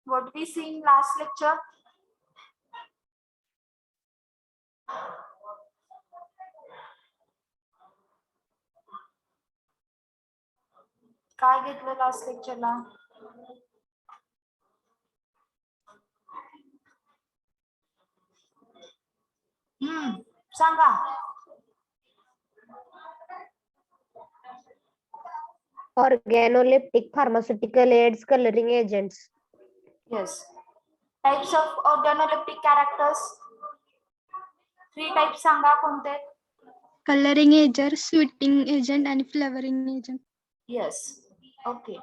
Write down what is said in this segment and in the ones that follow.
What we see in last lecture? काय घेतलं last लेक्चरला? सांगा. Organoleptic pharmaceutical aids, coloring agents. Yes. Types of organoleptic characters. 3 types सांगा कोणते? Coloring agent, sweetening agent and flavoring agent. Yes. Okay.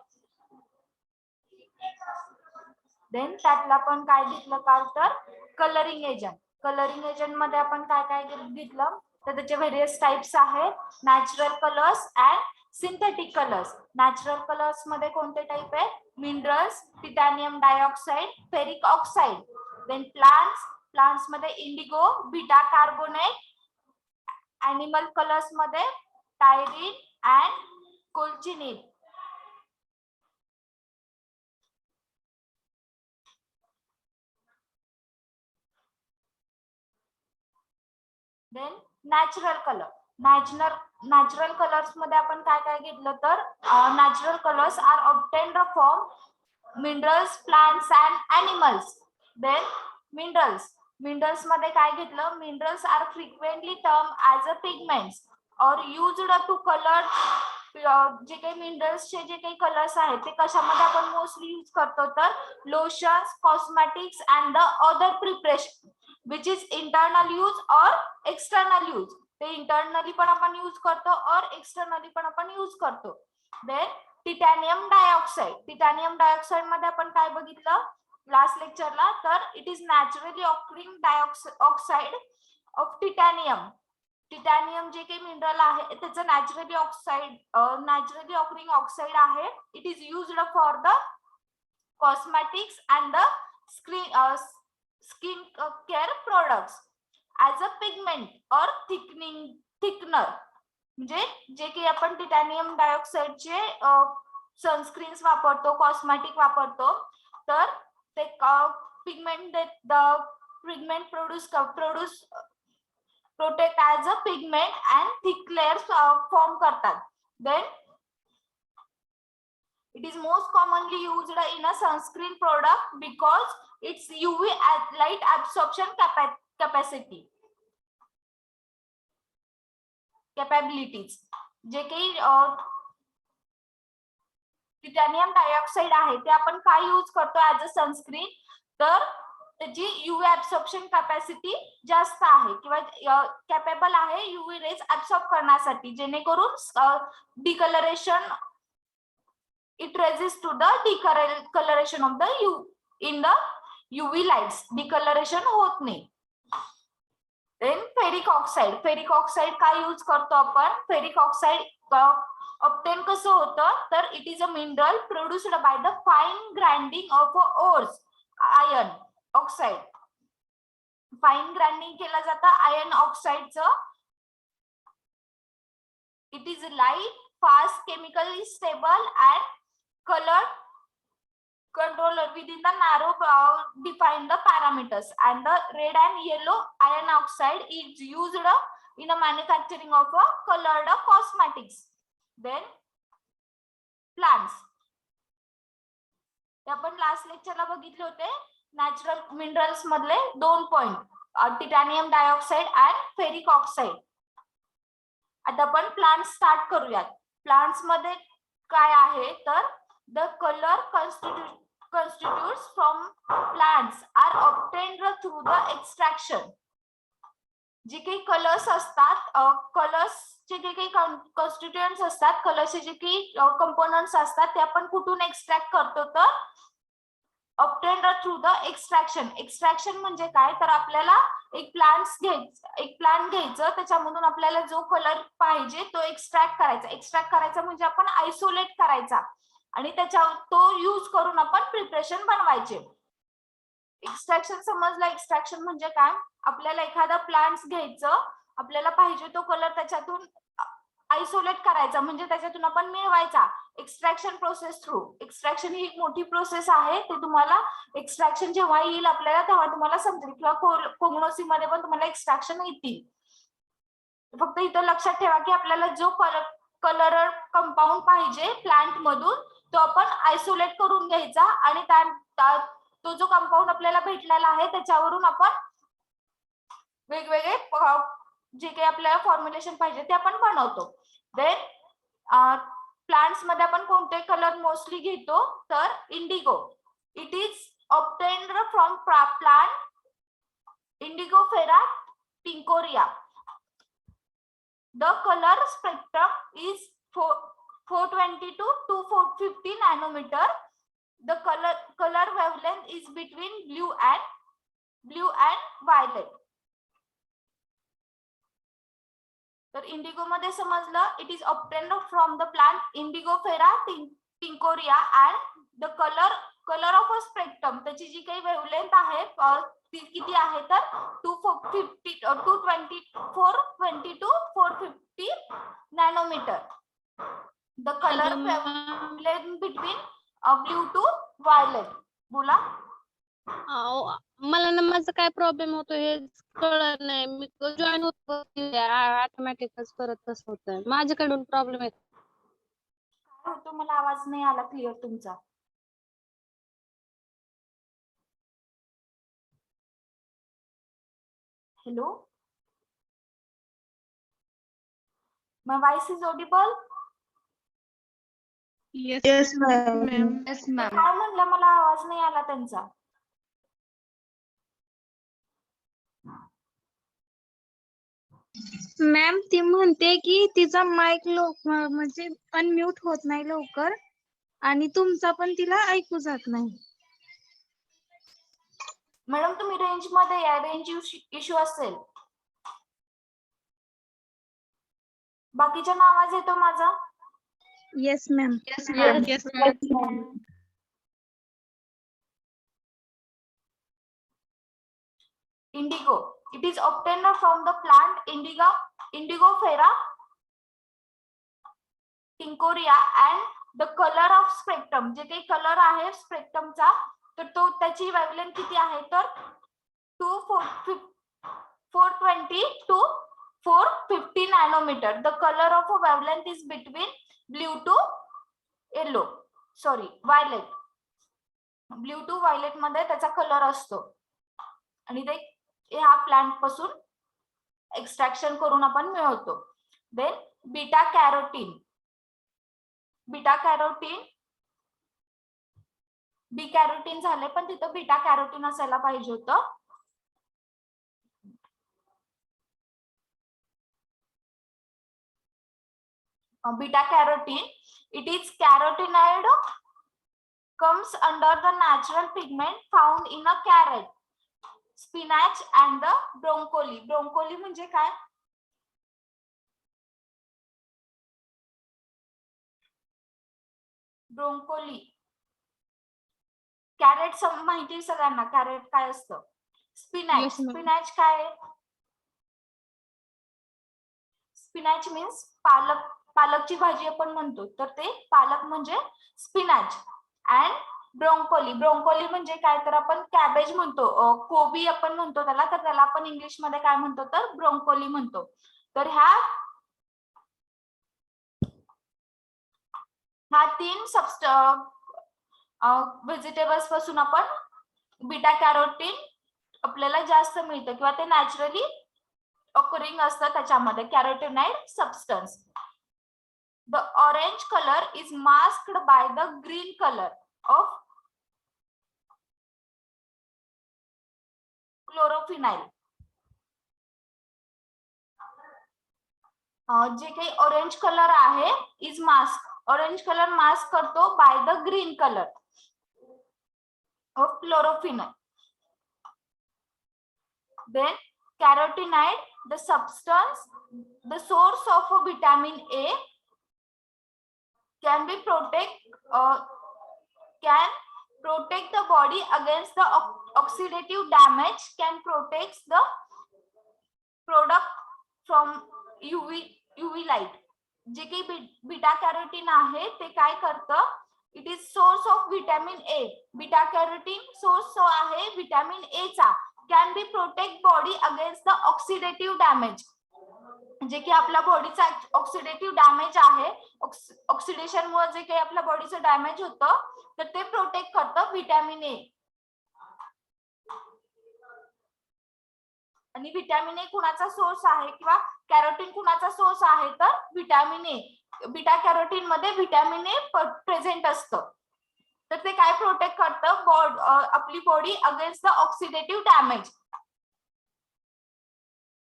Then त्यातला पण काय घेतलं काल तर कलरिंग एजंट. कलरिंग एजंट मध्ये आपण काय काय घेतलं तर त्याचे व्हेरियस टाइप्स आहेत. Natural colours and synthetic colours. Natural colours मध्ये कोणते टाइप आहेत? Minerals, titanium dioxide, ferric oxide. Then plants मध्ये indigo, beta carbonate. Animal colours मध्ये tyrian and cochineal. Then natural colour. Natural colours मध्ये आपण काय काय घेतलं तर natural colours are obtained from minerals, plants and animals. Then minerals मध्ये काय घेतलं? Minerals are frequently term as a pigments or used to colour. जे काही मिनरल्सचे जे काही कलर्स आहेत ते कशामध्ये आपण मोस्टली यूज करतो तर lotions, cosmetics and the other preparation which is internal use or external use. ते इंटरनली पण आपण यूज करतो और एक्सटर्नली पण आपण यूज करतो. Then titanium dioxide. Titanium dioxide मध्ये आपण काय बघितलं लास्ट लेक्चरला तर it is naturally occurring dioxide of titanium. Titanium जे काही मिनरल आहे त्याचं नॅचरली ऑकरिंग ऑक्साइड आहे. It is used for the cosmetics and the skin care products as a pigment or thickener. म्हणजे जे काही आपण टिटॅनियम डायऑक्साइडचे सनस्क्रीन्स वापरतो, कॉस्मेटिक वापरतो तर ते pigment produce protect as a pigment and thick layers form करतात. Then it is most commonly used in a sunscreen product because its UV light absorption capabilities. जे काही टिटॅनियम डायऑक्साइड आहे ते आपण काय यूज करतो ॲज अ सनस्क्रीन तर त्याची UV ऍब्सॉर्प्शन कॅपॅसिटी जास्त आहे किंवा कॅपेबल आहे UV रेज ऍब्सॉर्ब करण्यासाठी, जेणेकरून डिकलरेशन it resists to the decoloration of the in the UV lights. Decoloration होत नाही. Then फेरिक ऑक्साइड काय यूज करतो आपण? फेरिक ऑक्साइड ऑब्टेन कसं होतं तर it is a mineral produced by the fine grinding of ores. Iron oxide fine grinding केलं जातं आयर्न ऑक्साइडचं. It is light, fast, chemically stable and colored controller within the narrow defined the parameters, and the red and yellow iron oxide is used in a manufacturing of a colored cosmetics. Then plants. आपण last लेक्चरला बघितले होते natural minerals मधले 2 point, titanium dioxide and ferric oxide. आता आपण plants start करूयात. Plants मध्ये काय आहे तर the color constitutes from plants are obtained through the extraction. जे काही कलर्स असतात, कलर्सचे जे काही कॉन्स्टिट्युएंट्स असतात, कलर्सचे जे काही कंपोनंट्स असतात ते आपण कुठून एक्सट्रॅक्ट करतो तर obtained through the extraction. Extraction म्हणजे काय तर आपल्याला एक प्लांट घ्यायचं त्याच्यामधून आपल्याला जो कलर पाहिजे तो एक्सट्रॅक्ट करायचा म्हणजे आपण आयसोलेट करायचा आणि त्याच्या तो यूज करून आपण प्रिपरेशन बनवायचे. एक्स्ट्रॅक्शन समजलं. एक्स्ट्रॅक्शन म्हणजे काय? आपल्याला एखादा प्लांट्स घ्यायचं, आपल्याला पाहिजे तो कलर त्याच्यातून आयसोलेट करायचा, म्हणजे त्याच्यातून आपण मिळवायचा. Extraction process through. एक्स्ट्रॅक्शन ही एक मोठी प्रोसेस आहे. ते तुम्हाला एक्स्ट्रॅक्शन जेव्हा येईल आपल्याला तेव्हा तुम्हाला समजेल, किंवा कोग्नोसी मध्ये पण तुम्हाला एक्स्ट्रॅक्शन येतील. फक्त इथं लक्षात ठेवा की आपल्याला जो कलर कंपाऊंड पाहिजे प्लांट मधून तो आपण आयसोलेट करून घ्यायचा, आणि तो जो कंपाऊंड आपल्याला भेटलेला आहे त्याच्यावरून आपण वेगवेगळे जे काही आपल्याला फॉर्म्युलेशन पाहिजे ते आपण बनवतो. देन प्लांट्स मध्ये आपण कोणते कलर मोस्टली घेतो? तर indigo. It is obtained from plant indigofera tinctoria. The color spectrum is 420 to 450 nanometer. The color wavelength is between blue and violet. तर इंडिगो मध्ये समजलं. It is obtained from the plant indigofera tinctoria and the colour of a spectrum. त्याची जी काही wavelength आहे ती किती आहे? तर 220 to 450 nanometre. The colour wavelength between blue to violet. बोला. मला ना माझा काय प्रॉब्लेम होतो हे कळत नाही. मी जॉईन होतो ऑटोमॅटिकच परत तसं होतं. माझ्याकडून प्रॉब्लेम आहे. काय होतं? मला आवाज नाही आला क्लिअर तुमचा. Hello, my voice is audible? Yes, ma'am. Yes, ma'am. काय म्हणलं? मला आवाज नाही आला त्यांचा. मॅम ती म्हणते की तिचा माईक म्हणजे अनम्यूट होत नाही लवकर, आणि तुमचा पण तिला ऐकू जात नाही. मॅडम तुम्ही रेंज मध्ये या. रेंज इश्यू असेल. बाकीच्यांना आवाज येतो माझा? Yes ma'am. Yes, ma'am. Indigo. It is obtained from the plant Indigofera टिंकोरिया and the color of spectrum. जे काही कलर आहे स्पेक्ट्रमचा, तर तो त्याची वेव्हलेंथ किती आहे? तर 420 to 450 nanometre. The colour of a wavelength is between blue to yellow, sorry violet. Blue to violet मध्ये त्याचा कलर असतो, आणि ते ह्या प्लांट पासून एक्स्ट्रॅक्शन करून आपण मिळवतो. Then beta carotene. Beta carotene, B carotene झाले पण तिथं बीटा कॅरोटीन असायला पाहिजे होतं. Beta carotene, it is carotenoid, comes under the natural pigment found in a carrot, spinach and the broccoli. Broccoli म्हणजे काय? ब्रोंकोली. कॅरेट माहिती सगळ्यांना कॅरेट काय असतं. स्पिनॅच. Yes, ma'am. स्पिनॅच काय? स्पिनॅच मीन्स पालक. पालकची भाजी आपण म्हणतो, तर ते पालक म्हणजे स्पिनॅच. अँड ब्रोंकोली. ब्रोंकोली म्हणजे काय? तर आपण कॅबेज म्हणतो, कोबी आपण म्हणतो त्याला, तर त्याला आपण इंग्लिश मध्ये काय म्हणतो? तर ब्रोंकोली म्हणतो. तर ह्या तीन व्हेजिटेबल्स पासून आपण बीटा कॅरोटीन आपल्याला जास्त मिळतं, किंवा ते नॅचरली ऑकरिंग असतं त्याच्यामध्ये, carotenoid substance. The orange colour is masked by the green colour of chlorophyll. जे काही ऑरेंज कलर आहे is mask. Orange colour mask करतो by the green colour of chlorophyll. Then carotenoid, the substance, the source of vitamin A, can protect the body against the oxidative damage, can protect the product from UV light. जे काही beta carotene आहे ते काय करतं, it is source of vitamin A. Beta carotene source आहे vitamin A चा. Can be protect body against the oxidative damage. जे की आपल्या बॉडीचा ऑक्सिडेटिव्ह डॅमेज आहे, ऑक्सिडेशन मुळे जे काही आपल्या बॉडीचं डॅमेज होतं तर ते प्रोटेक्ट करतं व्हिटॅमिन ए. आणि व्हिटॅमिन ए कुणाचा सोर्स आहे किंवा कॅरोटीन कुणाचा सोर्स आहे तर व्हिटॅमिन ए. बीटा कॅरोटीन मध्ये व्हिटॅमिन ए प्रेझेंट असतं. तर ते काय प्रोटेक्ट करतं आपली body against the oxidative damage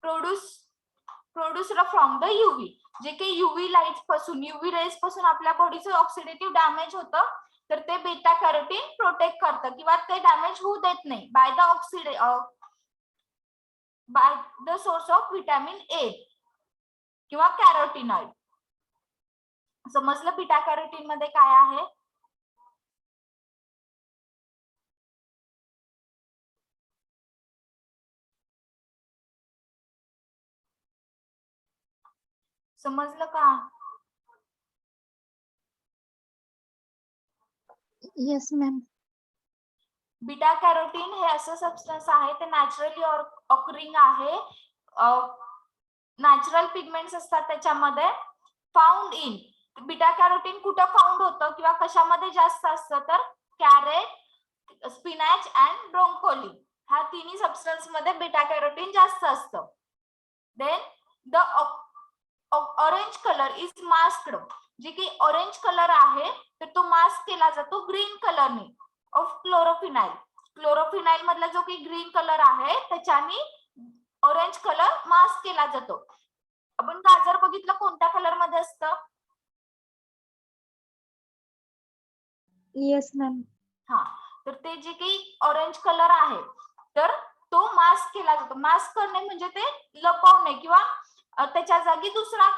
produced from the UV. जे काही युव्ही लाईट पासून, युव्ही रेज पासून आपल्या बॉडीचं ऑक्सिडेटिव्ह डॅमेज होतं तर ते बीटा कॅरोटीन प्रोटेक्ट करतं किंवा ते डॅमेज होऊ देत नाही by the source of vitamin ए किंवा कॅरोटीनॉइड. समजलं बीटा कॅरोटीन मध्ये काय आहे. समजलं का. Yes ma'am. बीटा कॅरोटीन हे असं सबस्टन्स आहे ते नॅचरली ऑकरिंग आहे. नॅचरल पिगमेंट्स असतात त्याच्यामध्ये. फाउंड इन, बीटा कॅरोटीन कुठं फाउंड होतं किंवा कशामध्ये जास्त असतं तर कॅरेट, स्पिनॅच अँड ब्रोंकोली ह्या तिन्ही सबस्टन्स मध्ये बीटा कॅरोटीन जास्त असतं. Then the orange colour is masked. जे की ऑरेंज कलर आहे तर तो मास्क केला जातो ग्रीन कलरने ऑफ क्लोरोफिनाइल. क्लोरोफिनाइल मधला जो काही ग्रीन कलर आहे त्याच्याने ऑरेंज कलर मास्क केला जातो. आपण गाजर बघितलं कोणत्या कलर मध्ये असतं. Yes ma'am. हा, तर ते जे काही ऑरेंज कलर आहे तर तो मास्क केला जातो. मास्क करणे म्हणजे ते लपवणे किंवा त्याच्या जागी दुसरा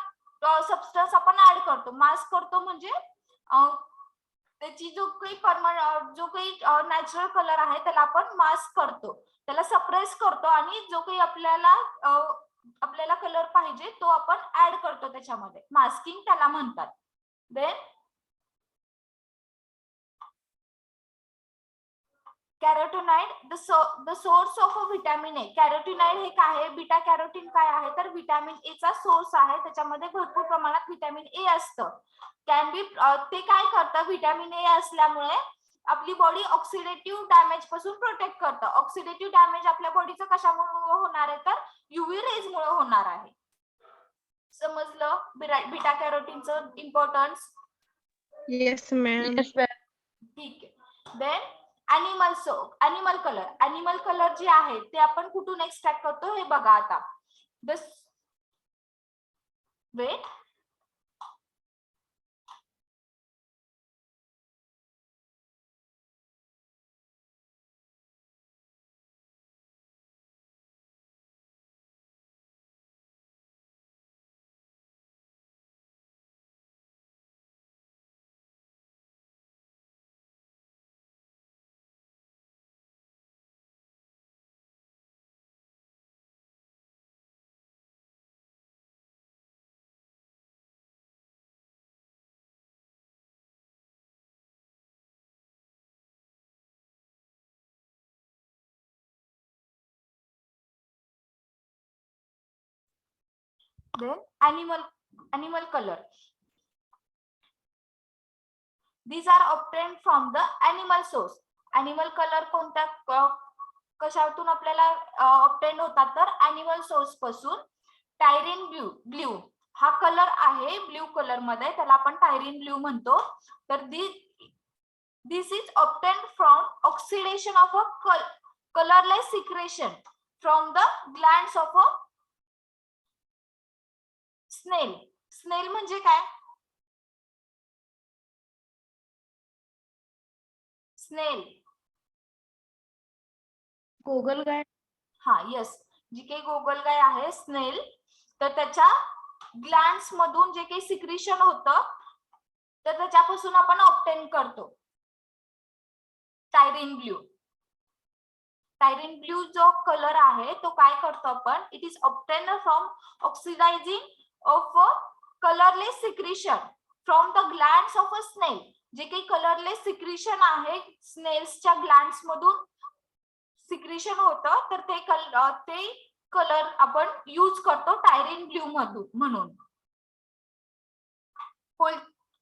सबस्टन्स आपण ऍड करतो. मास्क करतो म्हणजे त्याची जो काही नॅचरल कलर आहे त्याला आपण मास्क करतो, त्याला सप्रेस करतो आणि जो काही आपल्याला कलर पाहिजे तो आपण ऍड करतो त्याच्यामध्ये. मास्किंग त्याला म्हणतात. Then carotenoid, the source of vitamin A. Carotenoid हे काय आहे, बीटा कॅरोटीन काय आहे तर व्हिटॅमिन ए चा सोर्स आहे. त्याच्यामध्ये भरपूर प्रमाणात व्हिटॅमिन ए असतं. कॅन बी, ते काय करतं, व्हिटॅमिन ए असल्यामुळे आपली बॉडी ऑक्सिडेटिव्ह डॅमेज पासून प्रोटेक्ट करतं. ऑक्सिडेटिव्ह डॅमेज आपल्या बॉडीचं कशामुळे होणार आहे तर युव्ही रेज मुळे होणार आहे. समजलं बीटा कॅरोटीनचं इम्पॉर्टन्स. Yes, ma'am. ठीक आहे. Then animal colour. Animal colour जे आहे ते आपण कुठून एक्सट्रॅक्ट करतो हे बघा आता. Wait, then animal color. These are obtained from the animal source. Animal color कोणत्या कशातून आपल्याला ऑब्टेन होतात तर अॅनिमल सोर्स पासून. टायरिन ब्ल्यू हा कलर आहे ब्ल्यू कलर मध्ये, त्याला आपण टायरिन ब्ल्यू म्हणतो. तर this is obtained from oxidation of a colourless secretion from the glands of a snail. Snail म्हणजे काय. स्नेल, गोगलगाय. हा यस, जी काही गोगलगाय आहे स्नेल, तर त्याच्या ग्लँड्स मधून जे काही सिक्रेशन होतं तर त्याच्यापासून आपण ऑब्टेन करतो टायरिन ब्ल्यू. टायरिन ब्ल्यू जो कलर आहे तो काय करतो आपण, it is obtained from oxidising of colourless secretion from the glands of a स्नेल. जे काही कलरलेस सिक्रिशन आहे स्नेल्सच्या ग्लँड्स मधून सिक्रिशन होतं, तर ते कलर आपण यूज करतो टायरिन ब्ल्यू मधून म्हणून.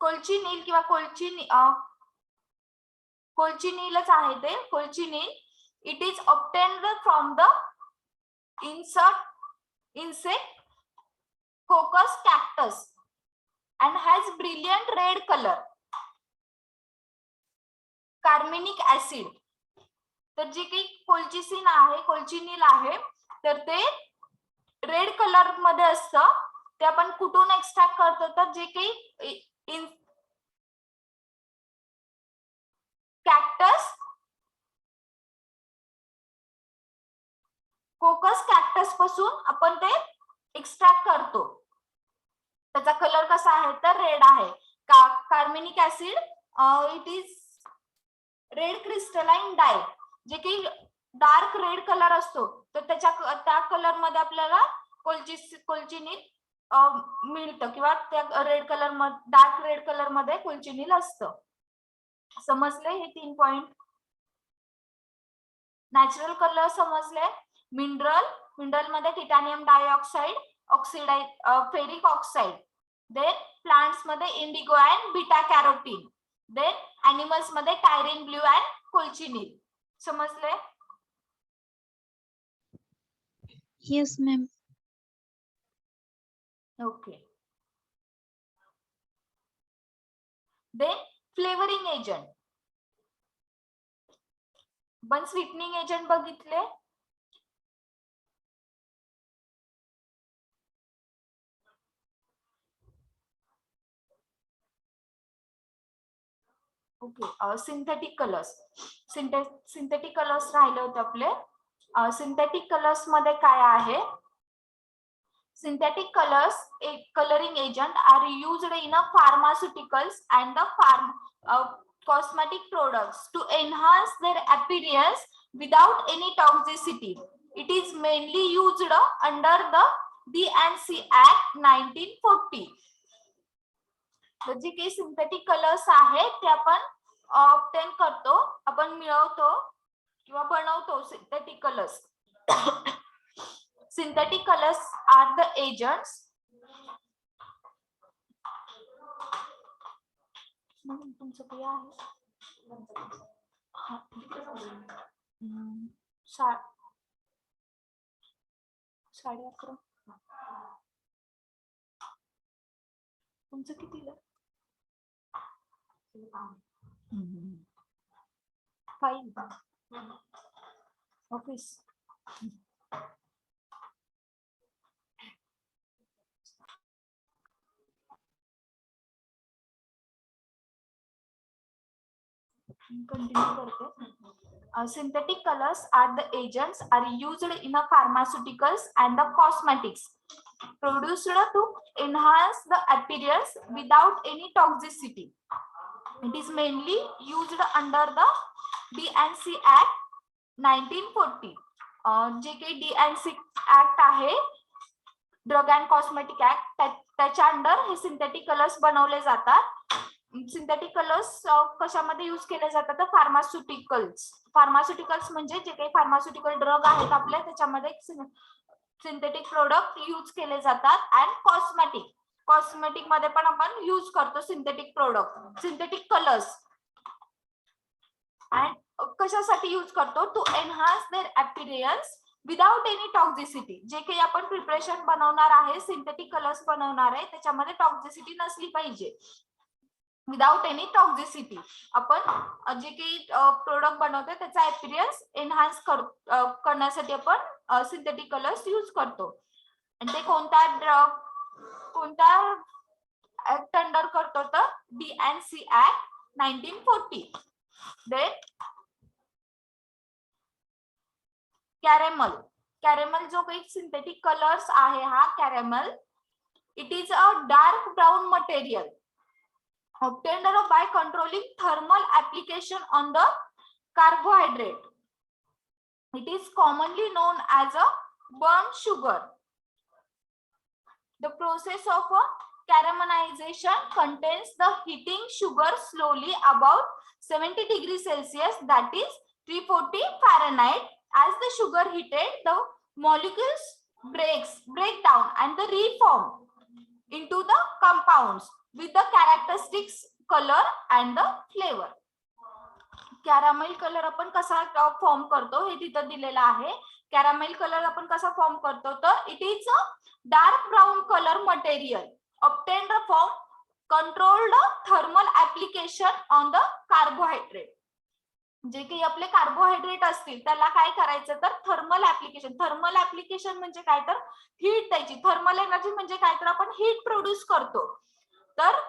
कोल्चिनील किंवा कोल्चिनीलच आहे ते, cochineal. It is obtained from the insect Cocos cactus and has brilliant red color. Carminic acid. तर जे काही कोल्चिनील आहे तर ते रेड कलर मध्ये असतं. ते आपण कुठून एक्स्ट्रॅक्ट करतो, तर जे काही कॅक्टस कोकस कॅक्टस पासून आपण ते एक्स्ट्रॅक्ट करतो. त्याचा कलर कसा आहे तर रेड आहे. Carminic acid it is red crystalline dye. जे काही डार्क रेड कलर असतो तर त्या कलर मध्ये आपल्याला कोल्चिनील मिळतं किंवा त्या रेड कलर मध्ये डार्क रेड कलर मध्ये कोल्चिनील असतं. समजले हे 3 पॉइंट. नॅचरल कलर समजले. मिनरल मध्ये titanium dioxide, ferric oxide. Then plants मध्ये indigo and beta carotene. Then animals मध्ये टायरिन ब्ल्यू अँड कोल्चिनील. समजले? Yes ma'am. Okay. Then flavouring agent. पण स्वीटनिंग एजंट बघितले. ओके. सिंथेटिक कलर्स राहिले होते आपले. सिंथेटिक कलर्स मध्ये काय आहे, synthetic colors coloring agent are used in a pharmaceuticals and the cosmetic products to enhance their appearance without any toxicity. It is mainly used under the D&C Act 1940. तर जे काही synthetic colours आहेत ते आपण obtain करतो, आपण मिळवतो किंवा बनवतो synthetic colours. Synthetic colors are the agents तुमचं काय आहे 11:30. तुमचं कितीला 5 ऑफिस. Continue करते. Synthetic colors are the agents are used in the pharmaceuticals and the cosmetics produced to enhance the appearance without any toxicity. It is mainly used under the D&C Act 1940. जे काही D&C Act आहे, drug and cosmetic act, त्याच्या under हे synthetic colours बनवले जातात. Synthetic colours कशामध्ये use केले जातात तर फार्मास्युटिकल्स म्हणजे जे काही फार्मास्युटिकल ड्रग आहेत आपल्या त्याच्यामध्ये सिंथेटिक प्रोडक्ट यूज केले जातात. अँड कॉस्मेटिक मध्ये पण आपण यूज करतो synthetic product, synthetic colours. And कशासाठी यूज करतो to enhance their appearance without any toxicity. जे काही आपण प्रिपरेशन बनवणार आहे, सिंथेटिक कलर्स बनवणार आहे, त्याच्यामध्ये टॉक्झिसिटी नसली पाहिजे. विदाउट एनी टॉक्झिसिटी आपण जे काही प्रोडक्ट बनवतो त्याचा अपीअरन्स एनहान्स करण्यासाठी आपण सिंथेटिक कलर्स यूज करतो. आणि ते कोणता ऍक्ट अंडर करतो तर D&C Act 1940. देन कॅरेमल जो काही सिंथेटिक कलर्स आहे हा caramel, it is a dark brown material obtained by controlling thermal application on the carbohydrate. It is commonly known as a burnt sugar. The process of caramelization contains the heating sugar slowly about 70 degrees Celsius, that is 340 Fahrenheit. As the sugar heated, the molecules break down and they reform into the compounds with the characteristics color and the flavor. Caramel colour आपण कसा form करतो हे तिथं दिलेलं आहे. Caramel colour आपण कसा form करतो तर it is a dark brown colour material obtained from controlled thermal application on the carbohydrate. जे काही आपले कार्बोहायड्रेट असतील त्याला काय करायचं तर थर्मल ऍप्लिकेशन म्हणजे काय तर हीट द्यायची. थर्मल एनर्जी म्हणजे काय तर आपण हीट प्रोड्यूस करतो. तर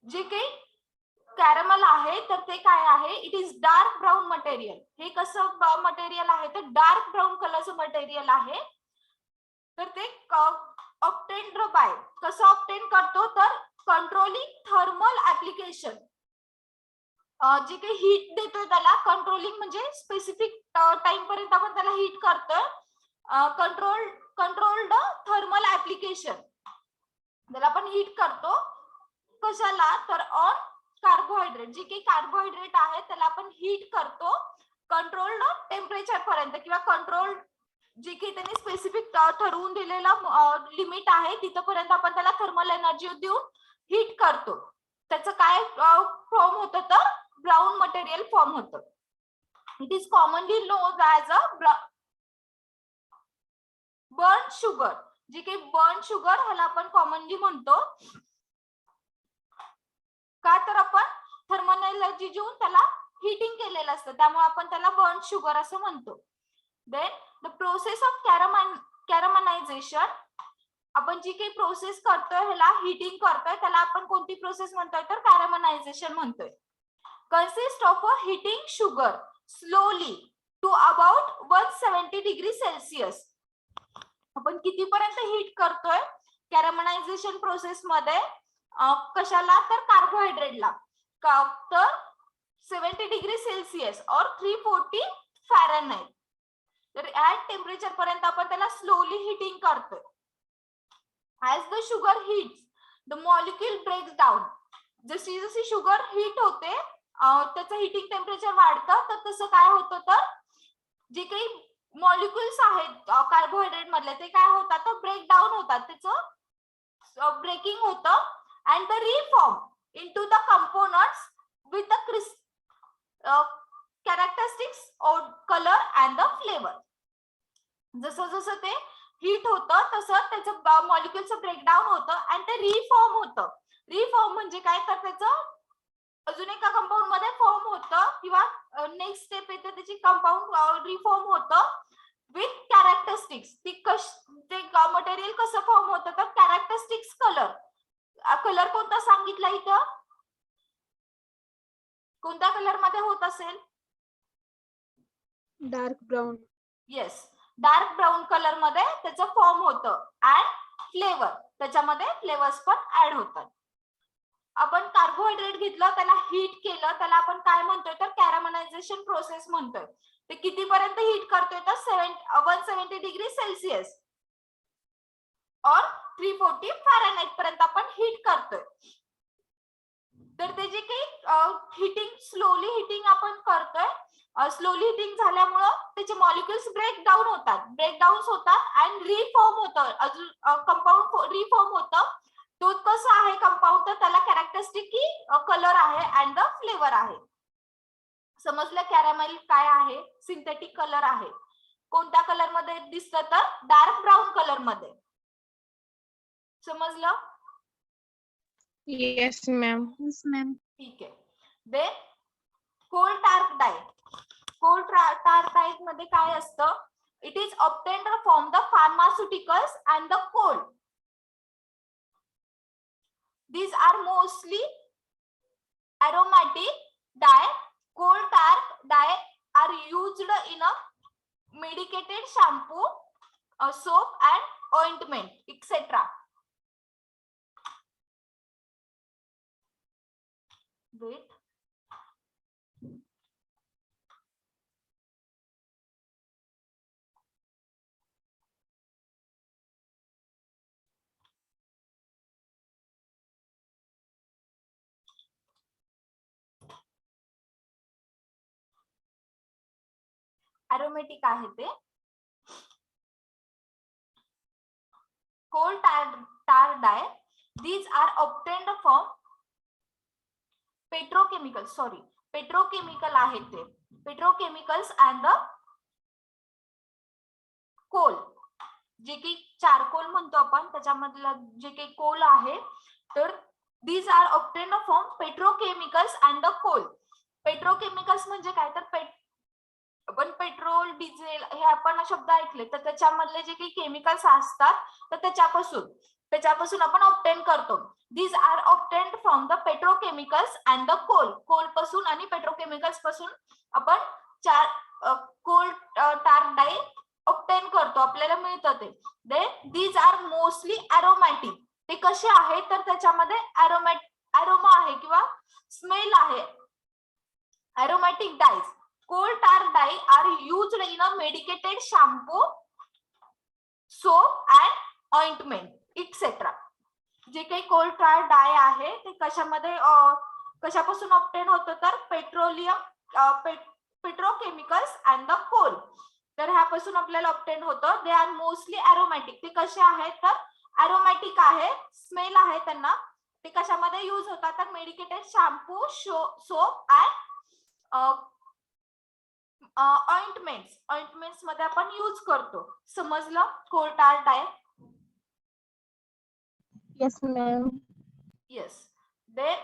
जे काही कॅरमल आहे तर ते काय आहे it is dark brown material. हे कसं मटेरियल आहे तर डार्क ब्राउन कलरचं मटेरियल आहे. तर ते ऑब्टेन्ड बाय कसं ऑब्टेन करतो तर कंट्रोलिंग थर्मल ऍप्लिकेशन. जे काही हीट देतोय त्याला कंट्रोलिंग म्हणजे स्पेसिफिक टाइम पर्यंत आपण त्याला हीट करतोय. कंट्रोल्ड थर्मल ऍप्लिकेशन त्याला आपण हीट करतो कशाला तर ऑन कार्बोहायड्रेट. जे काही कार्बोहायड्रेट आहे त्याला आपण हीट करतो कंट्रोल्ड टेम्परेचर पर्यंत किंवा कंट्रोल्ड जे काही त्यांनी स्पेसिफिक ठरवून दिलेला लिमिट आहे तिथपर्यंत आपण त्याला थर्मल एनर्जी देऊन हीट करतो. त्याचं काय फॉर्म होतं तर ब्राउन मटेरियल फॉर्म होतं. It is commonly non as a burn sugar. जे काही बर्न शुगर ह्याला आपण कॉमनली म्हणतो का तर आपण थर्मल एनर्जी देऊन त्याला हीटिंग केलेलं असतं त्यामुळे आपण त्याला बर्न शुगर असं म्हणतो. Then the process of caramelization. आपण जी काही प्रोसेस करतोय ह्याला हीटिंग करतोय त्याला आपण कोणती प्रोसेस म्हणतोय तर कॅरमलायझेशन म्हणतोय. Consist of a heating sugar slowly to about 170 degree Celsius. आपण कितीपर्यंत हीट करतोय कॅरमलायझेशन प्रोसेस मध्ये कशाला तर कार्बोहायड्रेटला तर 70 डिग्री सेल्सिअस और 340 फॅरनहाइट. तर ऍट टेम्परेचर पर्यंत आपण त्याला स्लोली हीटिंग करतोय. As the sugar heats the molecule breaks down. जशी जशी शुगर हीट होते त्याचं हीटिंग टेम्परेचर वाढतं तर तसं काय होतं तर जे काही मॉलिक्युल्स आहेत कार्बोहायड्रेट मधले ते काय होतात तर ब्रेक डाउन होतात. त्याचं ब्रेकिंग होतं and the reform into the components with the characteristics of color and the flavor. जसं जसं ते हीट होतं तसं त्याचं मॉलिक्युलचं ब्रेकडाऊन होतं आणि ते रिफॉर्म होतं. रिफॉर्म म्हणजे काय तर त्याचं अजून एका कंपाऊंड मध्ये फॉर्म होतं किंवा नेक्स्ट स्टेप येते त्याची कंपाऊंड रिफॉर्म होतं विथ कॅरेक्टरिस्टिक्स. ते मटेरियल कसं फॉर्म होतं तर कॅरेक्टरिस्टिक्स कलर. कलर कोणता सांगितला इथं कोणत्या कलर मध्ये होत असेल dark brown. Yes dark brown colour मध्ये त्याचं फॉर्म होतं. अँड फ्लेवर त्याच्यामध्ये फ्लेवर्स पण ऍड होतात. आपण कार्बोहायड्रेट घेतलं त्याला हीट केलं त्याला आपण काय म्हणतोय तर कॅरमलायझेशन प्रोसेस म्हणतोय. ते कितीपर्यंत हीट करतोय तर 170 डिग्री सेल्सिअस और 340 फॅरनहाइट पर्यंत आपण हीट करतोय. तर ते जे काही हिटिंग स्लोली हिटिंग आपण करतोय स्लोली हिटिंग झाल्यामुळं त्याचे मॉलिक्युल्स ब्रेक डाऊन होतात अँड रिफॉर्म होतं. अजून कंपाऊंड रिफॉर्म होतं. तो कसं आहे कंपाऊंड तर त्याला कॅरेक्टरिस्टिक की कलर आहे अँड द फ्लेवर आहे. समजलं कॅरामेल काय आहे सिंथेटिक कलर आहे. कोणत्या कलर मध्ये दिसतं तर डार्क ब्राउन कलर मध्ये. समजलं येस मॅम. Yes, ma'am. ठीक आहे. Then coal tar dye. Coal tar dye मध्ये काय असतं it is obtained from the pharmaceuticals and the coal. These are mostly aromatic dye. Coal tar dye are used in a medicated shampoo, soap and ointment, etc. Wait. Aromatic आहे ते. Coal tar dye, these are obtained from petrochemical आहेत ते. Petrochemicals and the Coal, जे काही charcoal म्हणतो आपण त्याच्यामधलं जे काही कोल आहे, तर these are obtained from petrochemicals and the coal. Petrochemicals म्हणजे काय, तर आपण पेट्रोल डिझेल हे आपण शब्द ऐकले, तर त्याच्यामधले जे काही केमिकल्स असतात तर त्याच्यापासून आपण ऑब्टेन करतो. these are obtained from the petrochemicals and the coal पासून आणि पेट्रोकेमिकल्स पासून आपण कोल टार डाय ऑब्टेन करतो, आपल्याला मिळतं ते. these are mostly aromatic. ते कसे आहे, तर त्याच्यामध्ये अरोमा आहे किंवा स्मेल आहे. aromatic dyes, coal tar dye are used in a medicated shampoo, soap and ointment etc. जे काही कोल टार डाय आहे ते कशापासून ऑब्टेन होतं, तर पेट्रोकेमिकल्स अँड द कोल, तर ह्यापासून आपल्याला ऑब्टेन होतं. They are mostly aromatic. ते कसे आहेत, तर अरोमॅटिक आहे, स्मेल आहे त्यांना. ते कशामध्ये यूज होतात, तर medicated shampoo, soap and ointments मध्ये आपण यूज करतो. समजलं coal tar dye? Yes, ma'am. Yes. Then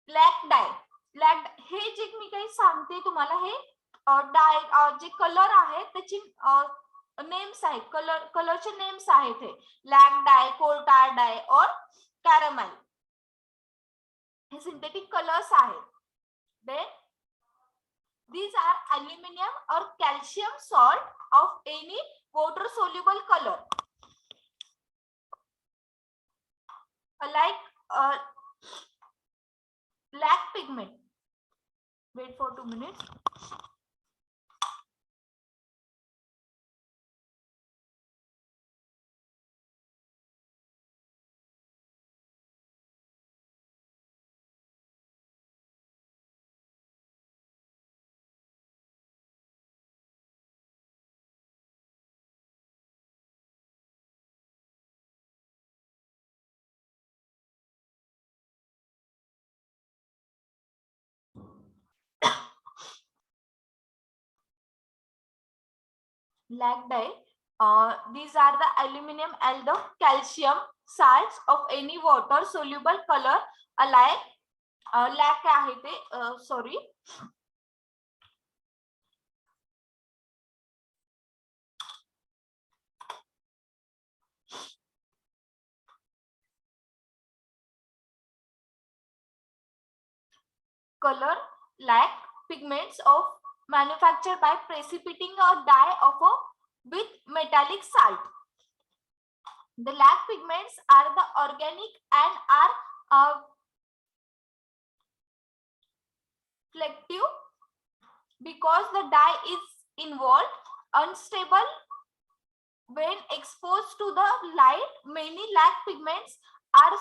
black dye. हे जे मी काही सांगते तुम्हाला, हे डाय जे कलर आहे त्याची नेम्स आहेत, कलरचे नेम्स आहेत. हे ब्लॅक डाय, कोल टार डाय और कॅरमेल, हे सिंथेटिक कलर्स आहेत. Then these are aluminum or calcium salt of any water soluble color, like black pigment. Wait for 2 minutes. Black dye, these are the aluminum and the calcium salts of any water soluble color alike. Lac आहे ते, sorry, color lac pigments of manufactured by precipitating a dye of with metallic salt. The lac pigments are the organic and are reflective because the dye is involved, unstable when exposed to the light. Many lac pigments are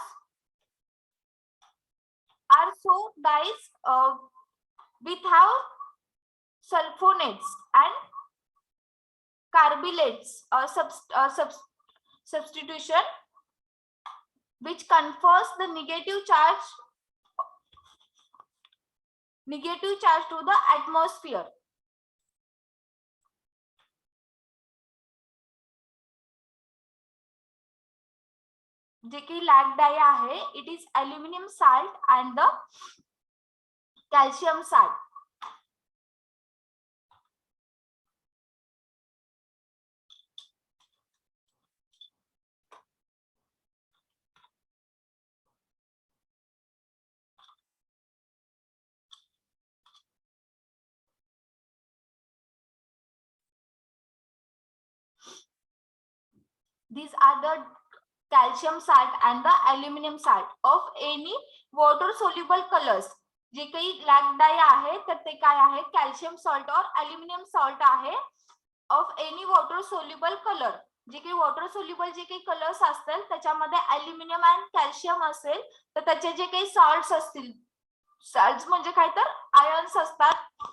so dyes without sulfonates and carbonates substitution, which confers the negative charge to the atmosphere. जे की लॅक डाय आहे, it is aluminium salt and the calcium salt. These are the calcium salt and the aluminum salt of any water soluble colors. जे काही लॅक डाय आहे तर ते काय आहे, कॅल्शियम सॉल्ट और अल्युमिनियम सॉल्ट आहे of any water soluble colour. जे काही वॉटर सोल्युबल जे काही कलर्स असतील त्याच्यामध्ये अल्युमिनियम अँड कॅल्शियम असेल, तर त्याचे जे काही सॉल्ट्स असतील, सॉल्ट्स म्हणजे काय तर आयन्स असतात,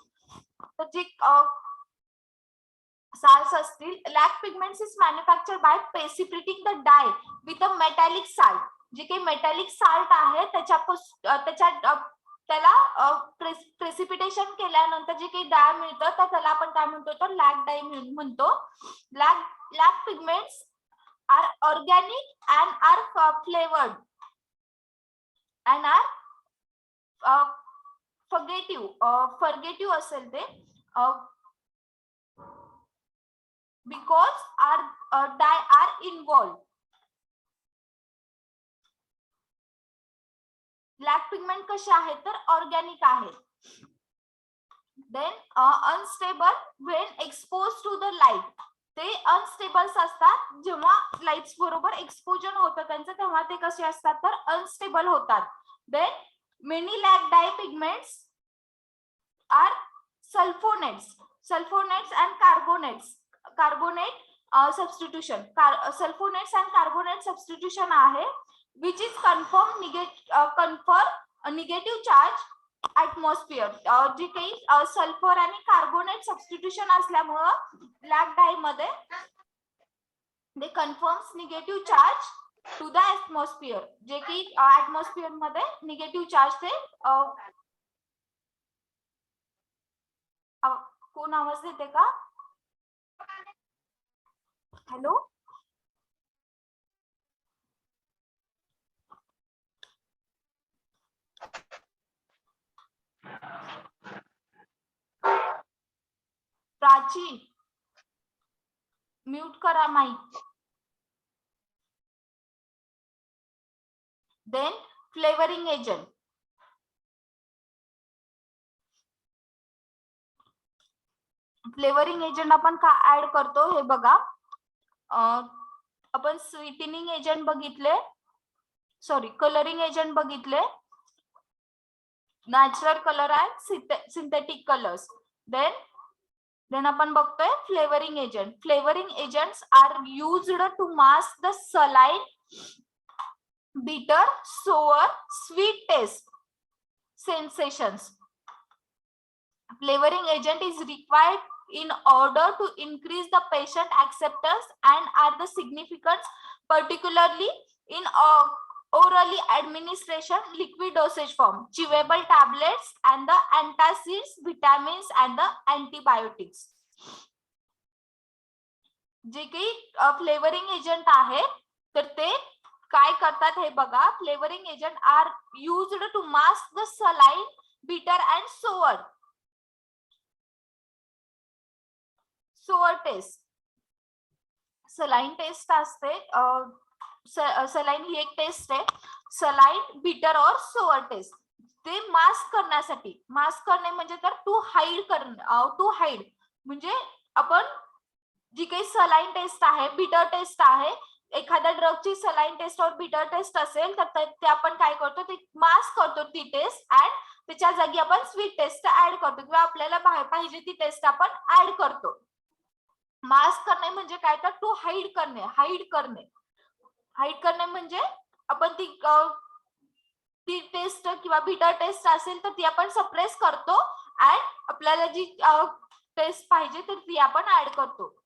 तर जे साल्ट्स असतील. Lake pigments is manufactured by precipitating the dye with a metallic salt. जे काही मेटॅलिक साल्ट आहे त्याला प्रेसिपिटेशन केल्यानंतर जे काही डाय मिळतं तर त्याला आपण काय म्हणतो तर लॅक डाय म्हणतो. Lac pigments are organic and are flavoured and are fugitive असेल ते because are dye are involve. Black pigment कसे आहेत तर ऑर्गॅनिक आहे. Then unstable when expose to the light. ते अनस्टेबल्स असतात जेव्हा लाईट्स बरोबर एक्सपोजर होतं त्यांचं तेव्हा ते कसे असतात तर अनस्टेबल होतात. Then many lake dye pigments are sulfonates and carbonate substitution. Sulfonates and carbonate substitution आहे which is confer negative charge atmosphere. जे काही सल्फर आणि कार्बोनेट सबस्टिट्यूशन असल्यामुळं ब्लॅक डाय मध्ये they confirms negative charge to the atmosphere. जे की atmosphere मध्ये negative charge ते कोण आवाज देते का? हॅलो प्राची, म्यूट करा mic. Then flavouring agent. Flavouring agent आपण का ऍड करतो हे बघा. आपण स्वीटनिंग एजंट बघितले, सॉरी कलरिंग एजंट बघितले, natural colour and synthetic colours. Then आपण बघतोय flavouring agent. Flavouring agents are used to mask the saline, bitter, sour, sweet taste sensations. Flavoring agent is required in order to increase the patient acceptance and are the significance particularly in orally administration, liquid dosage form, chewable tablets and the antacids, vitamins and the antibiotics. जे काही flavouring agent आहे तर ते काय करतात हे बघा. Flavouring agent are used to mask the saline, bitter and sour taste. Saline taste असते, सलाइन ही एक टेस्ट आहे. सलाइन, बिटर और सोअर टेस्ट ते मास्क करण्यासाठी. मास्क करणे म्हणजे तर टू हाईड म्हणजे आपण जी काही सलाइन टेस्ट आहे, बिटर टेस्ट आहे, एखाद्या ड्रगची सलाइन टेस्ट और बिटर टेस्ट असेल तर ते आपण काय करतो ते मास्क करतो ती टेस्ट अँड त्याच्या जागी आपण स्वीट टेस्ट ऍड करतो किंवा आपल्याला पाहिजे ती टेस्ट आपण ऍड करतो. मास्क करणे म्हणजे काय तर टू हाईड करणे. हाईड करणे म्हणजे आपण ती टेस्ट किंवा बिटर टेस्ट असेल तर ती आपण सप्रेस करतो अँड आपल्याला जी टेस्ट पाहिजे तर ती आपण ऍड करतो.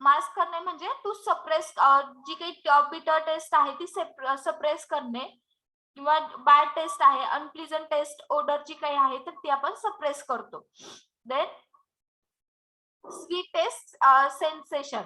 मास्क करणे म्हणजे टू सप्रेस, जी काही बिटर टेस्ट आहे ती सप्रेस करणे किंवा बॅड टेस्ट आहे, अनप्लीजंट टेस्ट ओडर जी काही आहे तर ती आपण सप्रेस करतो. देन स्वीट टेस्ट सेन्सेशन,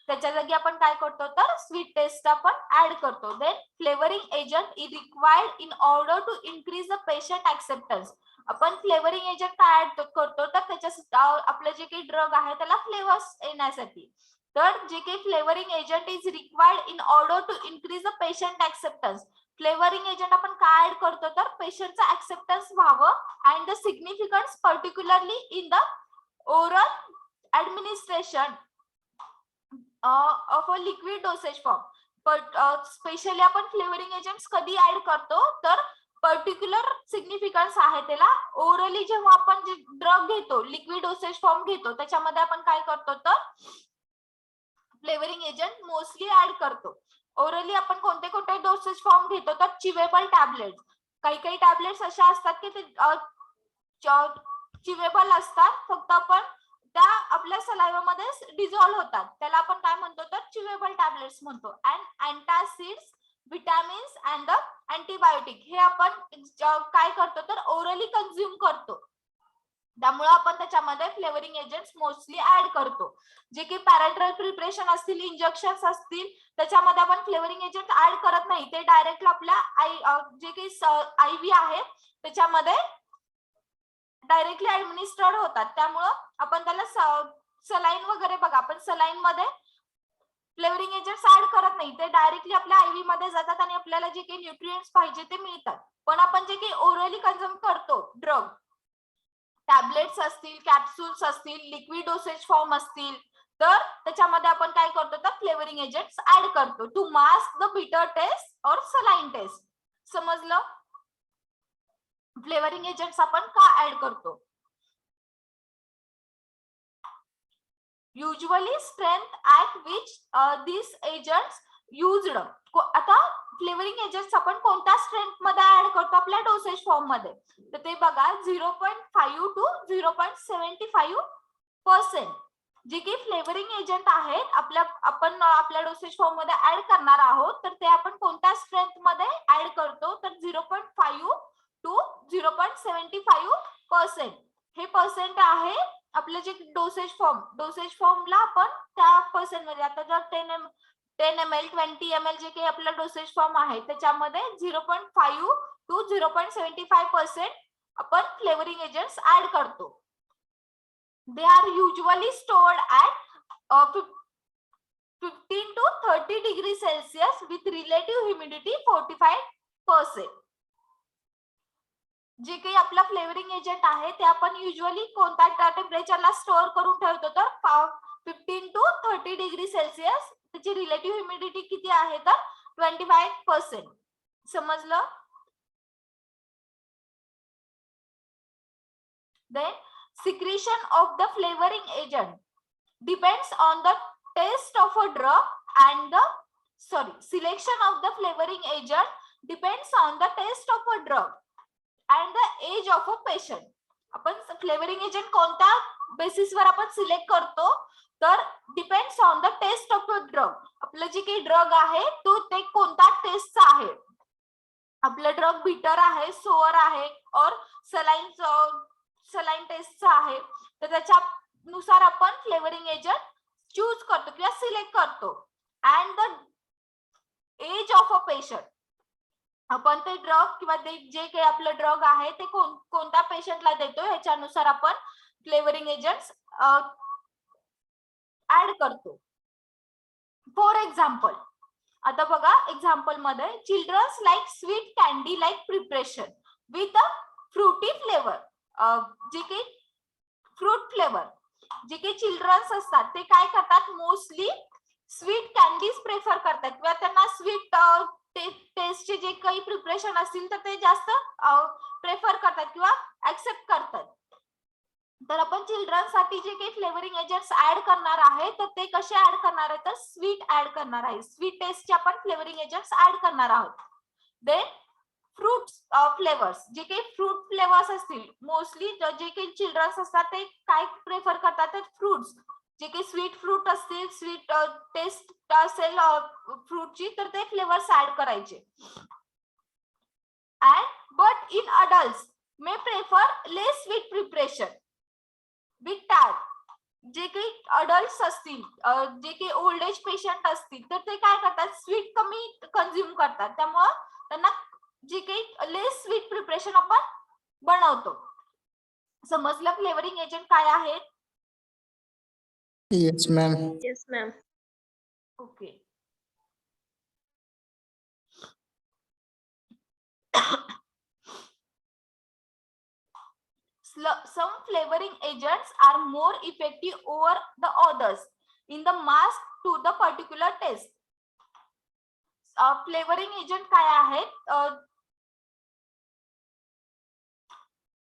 त्याच्या जागी आपण काय करतो तर स्वीट टेस्ट आपण ऍड करतो. Then flavouring agent is required in order to increase the patient acceptance. आपण फ्लेवरिंग एजंट काय ऍड करतो तर त्याच्या आपलं जे काही ड्रग आहे त्याला फ्लेवर्स येण्यासाठी. तर जे काही flavouring agent is required in order to increase the patient acceptance. Flavouring agent आपण काय ऍड करतो तर पेशंटचा ऍक्सेप्टन्स व्हावं and the significance particularly in the oral administration of a liquid dosage form. Specially आपण फ्लेवरिंग एजंट्स कधी add करतो तर पर्टिक्युलर सिग्निफिकन्स आहे त्याला ओरली जेव्हा आपण जे ड्रग घेतो, लिक्विड डोसेज फॉर्म घेतो त्याच्यामध्ये आपण काय करतो तर फ्लेवरिंग एजंट मोस्टली ऍड करतो. ओरली आपण कोणते कोणते डोसेज फॉर्म घेतो तर चिवेबल टॅबलेट्स. काही टॅबलेट्स अशा असतात की ते चिवेबल असतात, फक्त आपण त्या आपल्या सलायवामध्ये डिझॉल्व्ह होतात, त्याला आपण काय म्हणतो तर च्युएबल टॅबलेट्स म्हणतो. And antacids, vitamins and the antibiotic हे आपण काय करतो तर ओरली कंझ्युम करतो. त्यामुळे आपण त्याच्यामध्ये फ्लेवरिंग एजंट्स मोस्टली ऍड करतो. जे की पॅरेंटल प्रिपरेशन असतील, इंजेक्शन्स असतील, त्याच्यामध्ये आपण फ्लेवरिंग एजंट ऍड करत नाही. ते डायरेक्ट आपल्या जे काही आयव्ही आहे त्याच्यामध्ये डायरेक्टली ऍडमिनिस्टर्ड होतात. त्यामुळं आपण त्याला सलाईन वगैरे बघा, आपण सलाईन मध्ये फ्लेवरिंग एजंट्स ऍड करत नाही. ते डायरेक्टली आपल्या आयव्ही मध्ये जातात आणि आपल्याला जे काही न्यूट्रिएंट्स पाहिजे ते मिळतात. पण आपण जे काही ओरली कंझ्युम करतो ड्रग, टॅबलेट्स असतील, कॅप्सूल्स असतील, लिक्विड डोसेज फॉर्म असतील, तर त्याच्यामध्ये आपण काय करतो तर फ्लेवरिंग एजंट्स ऍड करतो to mask the bitter taste और सलाईन टेस्ट. समजलं? फ्लेवरिंग एजंट्स आपण का ऍड करतो? Usually strength at which this agents used. आता फ्लेवरिंग एजंट्स आपण कोणत्या स्ट्रेंथ मध्ये ऍड करतो आपल्या डोसेज फॉर्म मध्ये, तर ते बघा 0.5 to 0.75%. जे की फ्लेवरिंग एजंट आहेत आपण आपल्या डोसेज फॉर्म मध्ये ऍड करणार आहोत, तर ते आपण कोणत्या स्ट्रेंथ मध्ये ऍड करतो तर 0.5 to 0.75%. हे पर्सेंट आहे आपले जे डोसेज फॉर्मला आपण त्या पर्सेंट मध्ये, आता जर 10 ml 20 ml जे काही आपला डोसेज फॉर्म आहे त्याच्यामध्ये 0.5 to 0.75% आपण फ्लेवरिंग एजंट्स ऍड करतो. They are usually stored at 15 to 30 degree Celsius with relative humidity 45%. जे काही आपला फ्लेवरिंग एजंट आहे ते आपण युजली कोणत्या टेम्परेचरला स्टोअर करून ठेवतो तर 15 to 30 डिग्री सेल्सिअस. त्याची रिलेटिव्ह ह्युमिडिटी किती आहे तर 25%. समजलं? Then secretion of the flavoring agent depends on the taste of a drug and selection of the flavoring agent depends on the taste of a drug and the age of a patient. आपण flavouring agent कोणत्या बेसिसवर आपण select करतो तर depends on the taste of a drug. आपलं जे काही drug आहे तो ते कोणत्या टेस्टचा आहे. आपलं ड्रग बिटर आहे, सोअर आहे और सलाईन टेस्टचा आहे, तर त्याच्यानुसार आपण फ्लेवरिंग एजंट चूज करतो किंवा सिलेक्ट करतो. And the age of a patient, आपण ते ड्रग किंवा जे काही आपलं ड्रग आहे ते कोणत्या पेशंटला देतो ह्याच्यानुसार आपण फ्लेवरिंग एजंट्स ऍड करतो. फॉर एक्झाम्पल, आता बघा एक्झाम्पल मध्ये children's like sweet candy like preparation with a fruity flavour. जे काही फ्रूट फ्लेवर जे काही चिल्ड्रन्स असतात ते काय करतात, मोस्टली स्वीट कॅन्डीज प्रेफर करतात किंवा त्यांना स्वीट टेस्टचे जे काही प्रिपरेशन असतील तर ते जास्त प्रेफर करतात किंवा ऍक्सेप्ट करतात. तर आपण चिल्ड्रन साठी जे काही फ्लेवरिंग एजंट्स ऍड करणार आहे तर ते कसे ऍड करणार आहे तर स्वीट ऍड करणार आहे. स्वीट टेस्टचे आपण फ्लेवरिंग एजंट्स ऍड करणार आहोत. देन फ्रूट फ्लेवर्स, जे काही फ्रूट फ्लेवर्स असतील, मोस्टली जे काही चिल्ड्रन्स असतात ते काय प्रेफर करतात तर फ्रुट्स, जे काही स्वीट फ्रूट असतील, स्वीट टेस्ट असेल फ्रूटची तर ते फ्लेवर्स ऍड करायचे. And but in adults may prefer less sweet preparation with tart. जे काही अडल्ट्स असतील, जे काही ओल्ड एज पेशंट असतील तर ते काय करतात, स्वीट कमी कंझ्युम करतात. त्यामुळे त्यांना जे काही लेस स्वीट प्रिपरेशन आपण बनवतो. समजलं फ्लेवरिंग एजंट काय आहेत? Yes, ma'am. Yes, ma'am. Okay. Some flavoring agents are more effective over the others in the mask to the particular taste. Flavouring agent काय आहेत,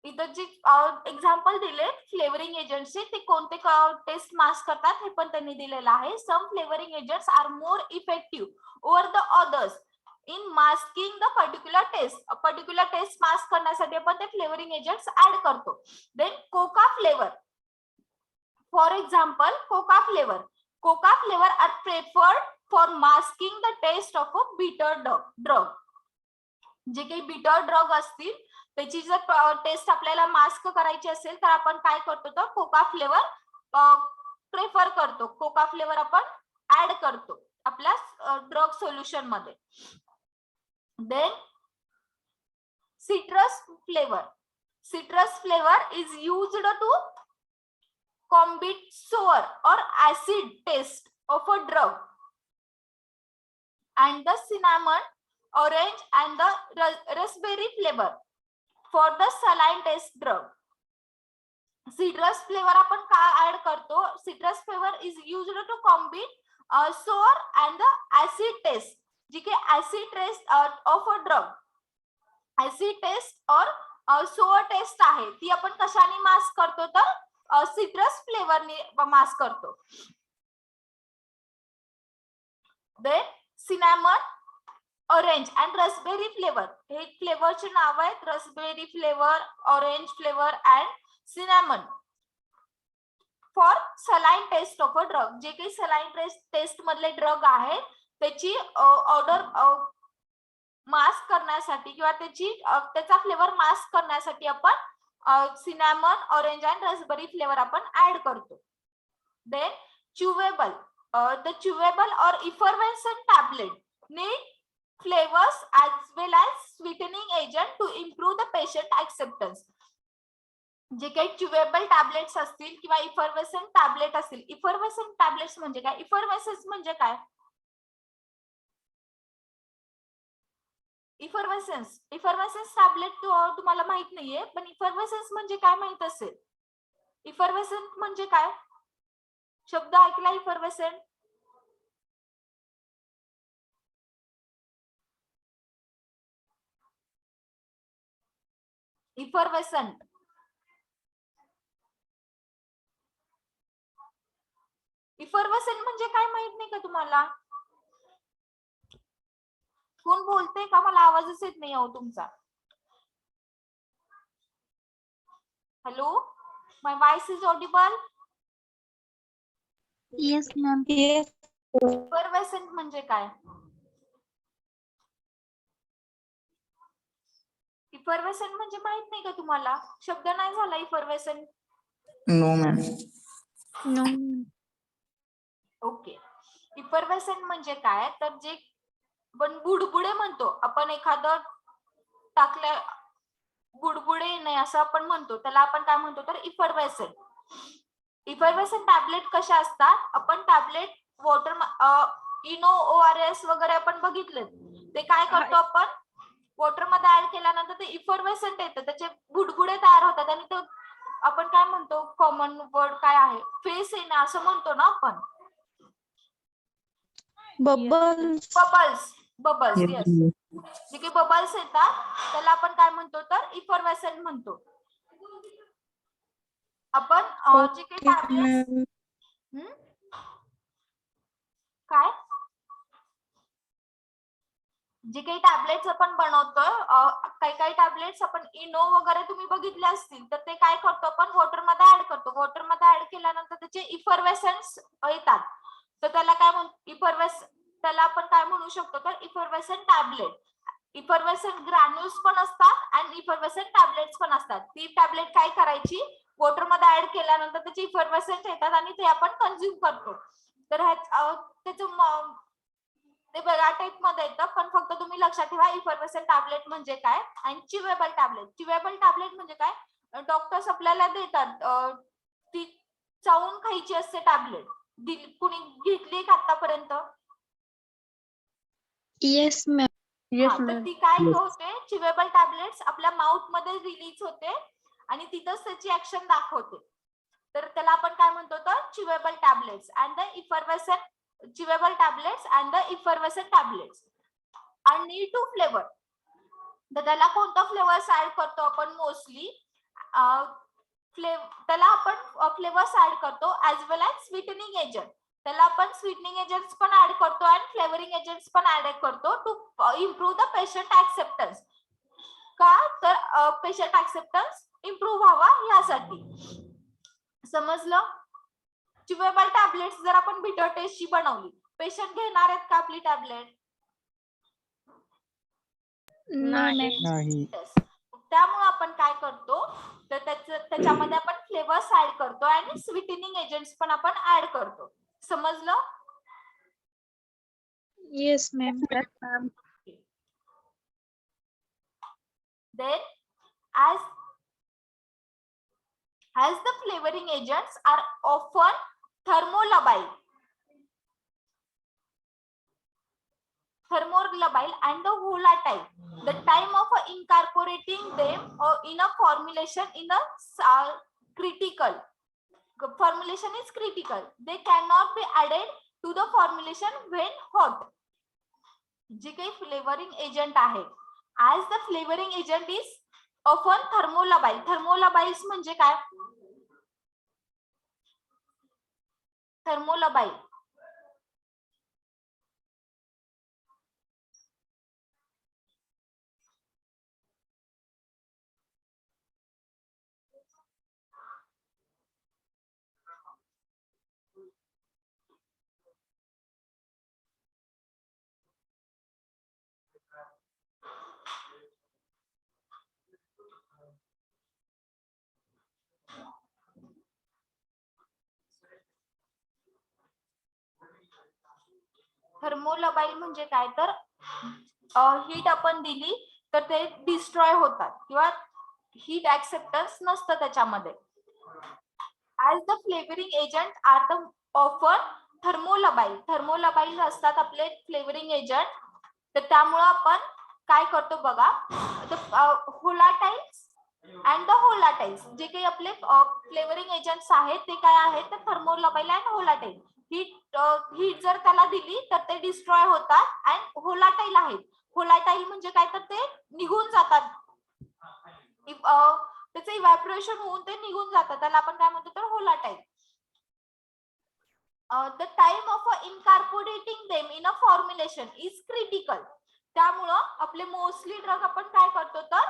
इथं जे एक्झाम्पल दिले फ्लेवरिंग एजंटचे ते कोणते टेस्ट मास्क करतात हे पण त्यांनी दिलेलं आहे. Some flavouring agents are more effective over the others in masking the particular taste mask करण्यासाठी आपण ते फ्लेवरिंग एजंट्स ऍड करतो. Then coca flavour, for example, coca flavor are preferred for masking the taste of a bitter drug. जे काही बिटर drug असतील त्याची जर टेस्ट आपल्याला मास्क करायची असेल तर आपण काय करतो, तर कोका फ्लेवर प्रेफर करतो. कोका फ्लेवर आपण ऍड करतो आपल्या ड्रग सोल्युशन मध्ये. Then citrus flavor is used to combat sour or acid taste of a drug, and the cinnamon, orange and the raspberry flavor for the saline taste drug. Citrus flavor आपण काय add करतो, citrus flavor is used to combat sour and the acid taste, जी की acid taste of a drug, acid taste और sour taste आहे ती आपण कशाने mask करतो, तर citrus flavor ने मास्क करतो. Then cinnamon, orange and raspberry flavor, हे फ्लेवरचे नाव आहेत. raspberry flavor, orange flavor and cinnamon for saline taste of a drug, जे काही saline taste मधले ड्रग आहेत त्याची ऑर्डर मास्क करण्यासाठी किंवा त्याचा फ्लेवर मास्क करण्यासाठी आपण cinnamon, orange and raspberry flavour आपण ऍड करतो. Then chewable, the chewable or effervescent tablet need flavors as well as sweetening agent to improve the patient acceptance. जे काही च्युएबल टॅबलेट्स असतील किंवा इफर्वेसेंट टॅबलेट असतील. इफर्वेसेंट टॅबलेट्स म्हणजे काय, इफर्वेसेन्स म्हणजे काय, इफर्वेसेन्स टॅबलेट तुम्हाला माहित नाहीये, पण इफर्वेसेन्स म्हणजे काय माहित असेल. इफर्वेसेंट म्हणजे काय शब्द ऐकला, इफर्वेसेंट? इफर्वेसेंट इफर्वेसेंट म्हणजे काय माहित नाही का तुम्हाला? कोण बोलते का, मला आवाजच येत नाही अहो तुमचा. Hello, my voice is audible? Yes ma'am. Effervescent म्हणजे काय? इफर्वेसेंट म्हणजे माहित नाही का तुम्हाला? शब्द नाही झाला effervescent? No ma'am. No. Okay. Effervescent म्हणजे काय, तर जे पण बुडबुडे म्हणतो आपण, एखादं टाकल्या बुडबुडे नाही असं आपण म्हणतो, त्याला आपण काय म्हणतो, तर इफर्वेसेंट. इफर्वेसेंट टॅबलेट कशा असतात, आपण टॅबलेट वॉटर इनो, ORS वगैरे आपण बघितले, ते काय करतो आपण वॉटर मध्ये ऍड केल्यानंतर ते इफर्वेसेंट येतं, त्याचे बुडबुडे तयार होतात आणि तो आपण काय म्हणतो, कॉमन वर्ड काय आहे, फेस येणं असं म्हणतो ना आपण. बबल्स. Bubbles yes. जे काही बबल्स येतात त्याला आपण काय म्हणतो, तर इफर्वेसेंट म्हणतो. आपण जे काही टॅबलेट्स काय जे काही टॅबलेट्स आपण बनवतोय, काही टॅबलेट्स आपण इनो वगैरे तुम्ही बघितले असतील, तर ते काय करतो आपण वॉटर मध्ये ऍड करतो. वॉटर मध्ये ऍड केल्यानंतर त्याचे इफर्वेसेंट्स येतात, तर त्याला काय म्हणतो, त्याला आपण काय म्हणू शकतो, तर इफर्वेसेंट टॅबलेट. इफर्वेसेंट ग्रॅन्युल्स पण असतात आणि इफर्वेसेंट टॅबलेट्स पण असतात. ती टॅबलेट काय करायची, वॉटर मध्ये ऍड केल्यानंतर त्याचे इफर्वेसेंट येतात आणि ते आपण कंझ्युम करतो. तर त्याचं ते वेगळ्या टाइप मध्ये येतं, पण फक्त तुम्ही लक्षात ठेवा इफर्वेसेंट टॅबलेट म्हणजे काय आणि च्युएबल टॅबलेट. च्युएबल टॅबलेट म्हणजे काय, डॉक्टर्स आपल्याला देतात, ती चावून खायची असते टॅबलेट. कुणी घेतली का आतापर्यंत? Yes ma'am. तर ती काय होते, च्युएबल टॅबलेट्स आपल्या माउथ मध्ये रिलीज होते आणि तिथंच त्याची ऍक्शन दाखवते. तर त्याला आपण काय म्हणतो, तर chewable tablets and the effervescent chewable tablets and the effervescent tablets. And need to flavor, तर त्याला कोणता फ्लेवर्स ऍड करतो आपण मोस्टली, त्याला आपण फ्लेवर्स ऍड करतो as well as sweetening agent. त्याला आपण स्वीटनिंग एजंट्स पण ऍड करतो आणि फ्लेवरिंग एजंट्स पण ऍड करतो to improve the patient acceptance. का, तर पेशंट ऍक्सेप्टन्स इम्प्रूव्ह व्हावा यासाठी. समजलं? चिवेबल टॅबलेट्स जर आपण बिटर टेस्टची बनवली, पेशंट घेणार आहेत का आपली टॅबलेट? नाही नाही. त्यामुळे आपण काय करतो तर त्याच्यामध्ये आपण फ्लेवर्स ऍड करतो आणि स्वीटनिंग एजंट्स पण आपण ऍड करतो. समजलं? Yes ma'am. Then as the flavoring agents are often thermolabile and the volatile, the time of incorporating them in a formulation critical. Formulation is critical. They cannot be added to the formulation when hot. जे काही flavouring agent आहे, as the flavoring agent is often thermolabile. Thermolabiles म्हणजे काय? Thermolabile थर्मोलबाईल म्हणजे काय तर heat आपण दिली तर ते डिस्ट्रॉय होतात किंवा हीट ऍक्सेप्टन्स नसतं त्याच्यामध्ये. As the flavouring agent are the offer thermolabile. Thermolabile असतात आपले फ्लेवरिंग एजंट. तर त्यामुळं आपण काय करतो बघा, होलाटाइल्स अँड द होलाटाइल्स जे काही आपले फ्लेवरिंग एजंट्स आहेत ते काय आहेत तर थर्मोलबाईल अँड होलाटाइल. हीट जर त्याला दिली तर ते डिस्ट्रॉय होतात अँड होलाटाइल आहेत. होलाटाइल म्हणजे काय तर ते निघून जातात, त्याचं इव्हॅपोरेशन होऊन ते निघून जातात, त्याला आपण काय म्हणतो तर volatile. The time of incorporating them in a formulation is critical. त्यामुळं आपले मोस्टली ड्रग आपण काय करतो तर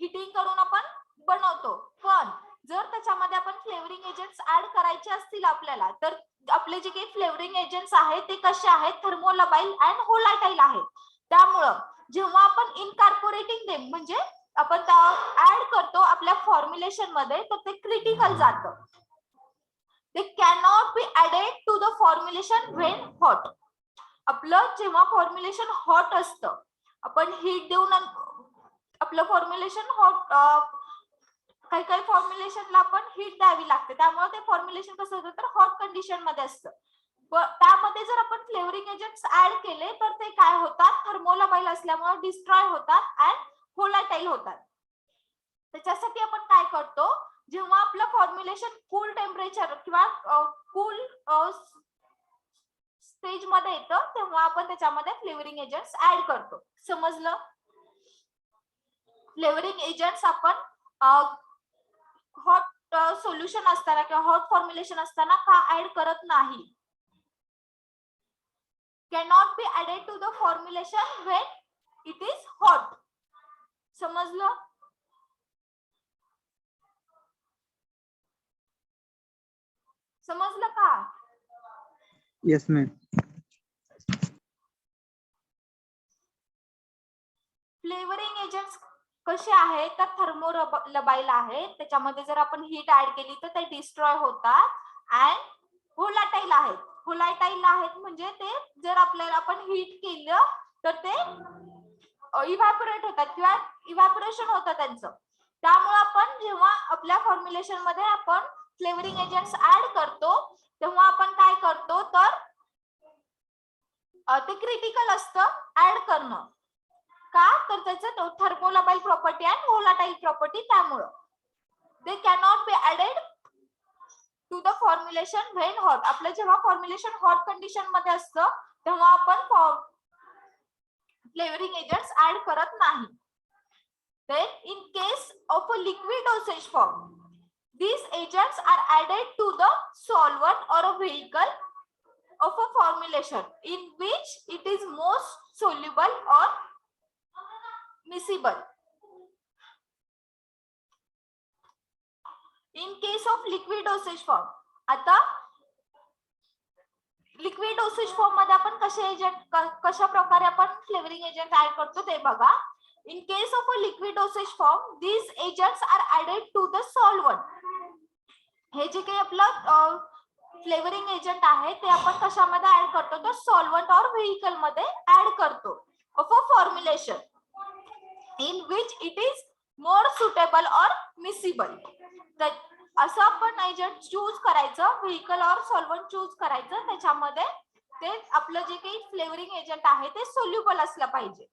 हिटिंग करून आपण बनवतो. पण जर त्याच्यामध्ये आपण फ्लेवरिंग एजंट्स ऍड करायचे असतील आपल्याला तर आपले जे काही फ्लेवरिंग एजंट्स आहेत ते कसे आहेत, थर्मोलबाईल अँड होलाटाइल आहेत. त्यामुळं जेव्हा आपण इनकॉर्पोरेटिंग देम म्हणजे आपण ऍड करतो आपल्या फॉर्म्युलेशन मध्ये तर ते क्रिटिकल जातं. ते cannot be added to the formulation when hot. आपलं जेव्हा फॉर्म्युलेशन हॉट असतं, आपण हीट देऊन आपलं फॉर्म्युलेशन हॉट, काही काही फॉर्म्युलेशनला आपण हीट द्यावी लागते, त्यामुळे ते फॉर्म्युलेशन कसं होतं तर हॉट कंडिशन मध्ये असतं. त्यामध्ये जर आपण फ्लेवरिंग एजंट्स ऍड केले तर ते काय होतात, थर्मोलबाईल असल्यामुळे डिस्ट्रॉय होतात अँड होलाटाइल होतात. त्याच्यासाठी आपण काय करतो, जेव्हा आपलं फॉर्म्युलेशन कूल टेम्परेचर किंवा कूल स्टेज मध्ये येतं तेव्हा आपण त्याच्यामध्ये फ्लेवरिंग एजंट्स ऍड करतो. समजलं? फ्लेवरिंग एजंट्स आपण हॉट सोल्युशन असताना किंवा हॉट फॉर्म्युलेशन असताना का ऍड करत नाही. Cannot be added to the formulation when it is hot. समजलं? समजलं का? Yes ma'am. फ्लेवरिंग एजंट्स कसे आहेत तर थर्मोलबाईल आहे, त्याच्यामध्ये जर आपण हीट ऍड केली तर ते डिस्ट्रॉय होतात अँड होलाटाइल आहेत. होलाटाइल आहेत म्हणजे ते जर आपल्याला आपण हीट केलं तर ते इव्हॅपोरेट होतात किंवा इव्हॅपोरेशन होतं त्यांचं. त्यामुळे आपण जेव्हा आपल्या फॉर्म्युलेशन मध्ये आपण फ्लेवरिंग एजंट्स ऍड करतो तेव्हा आपण काय करतो तर ते क्रिटिकल असतं ऍड करणं. का तर त्याचं थर्मोलबाईल प्रॉपर्टी आणि होलाटाइल प्रॉपर्टी, त्यामुळं they cannot be added to the formulation when hot. आपलं जेव्हा फॉर्म्युलेशन हॉट कंडिशन मध्ये असतं तेव्हा आपण फ्लेवरिंग एजंट्स ऍड करत नाही. Then in case of a liquid dosage form, these agents are added to the solvent or a vehicle of a formulation in which it is most soluble or miscible. In case of liquid dosage form, आता liquid dosage form मध्ये आपण कशा प्रकारे आपण flavouring agent add करतो ते बघा. In case of a liquid dosage form, these agents are added to the solvent. हे जे काही आपलं फ्लेवरिंग एजंट आहे ते आपण कशामध्ये ऍड करतो तर सॉल्व्हंट और व्हेइकल मध्ये ऍड करतो of a formulation in which it is more suitable और मिसिबल. तर असं आपण एजंट चूज करायचं, व्हेइकल और सॉल्व्हंट चूज करायचं, त्याच्यामध्ये ते आपलं जे काही फ्लेवरिंग एजंट आहे ते सोल्युबल असलं पाहिजे.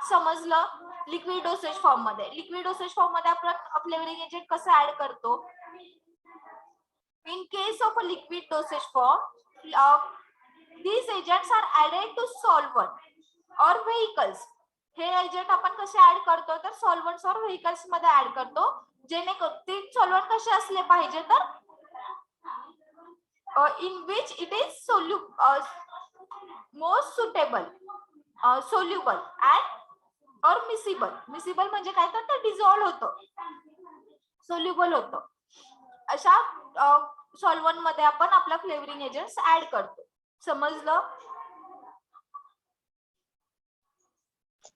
समजलं. लिक्विड डोसेज फॉर्म मध्ये आपण फ्लेवरिंग एजंट कसं ऍड करतो. In case of a liquid dosage form, these agents are added to solvent or vehicles. हे एजंट आपण कसे ऍड करतो तर सॉल्व्हंट्स और व्हेइकल्स मध्ये ऍड करतो, जेणेकरून ते सॉल्व्हंट कसे असले पाहिजे तर in which it is most suitable, soluble and or miscible. Miscible म्हणजे काय तर ते डिझॉल्व होतं, सोल्युबल होतं. अशा सॉल्व्हंट मध्ये आपण आपला फ्लेवरिंग एजंट्स ऍड करतो. समजलं.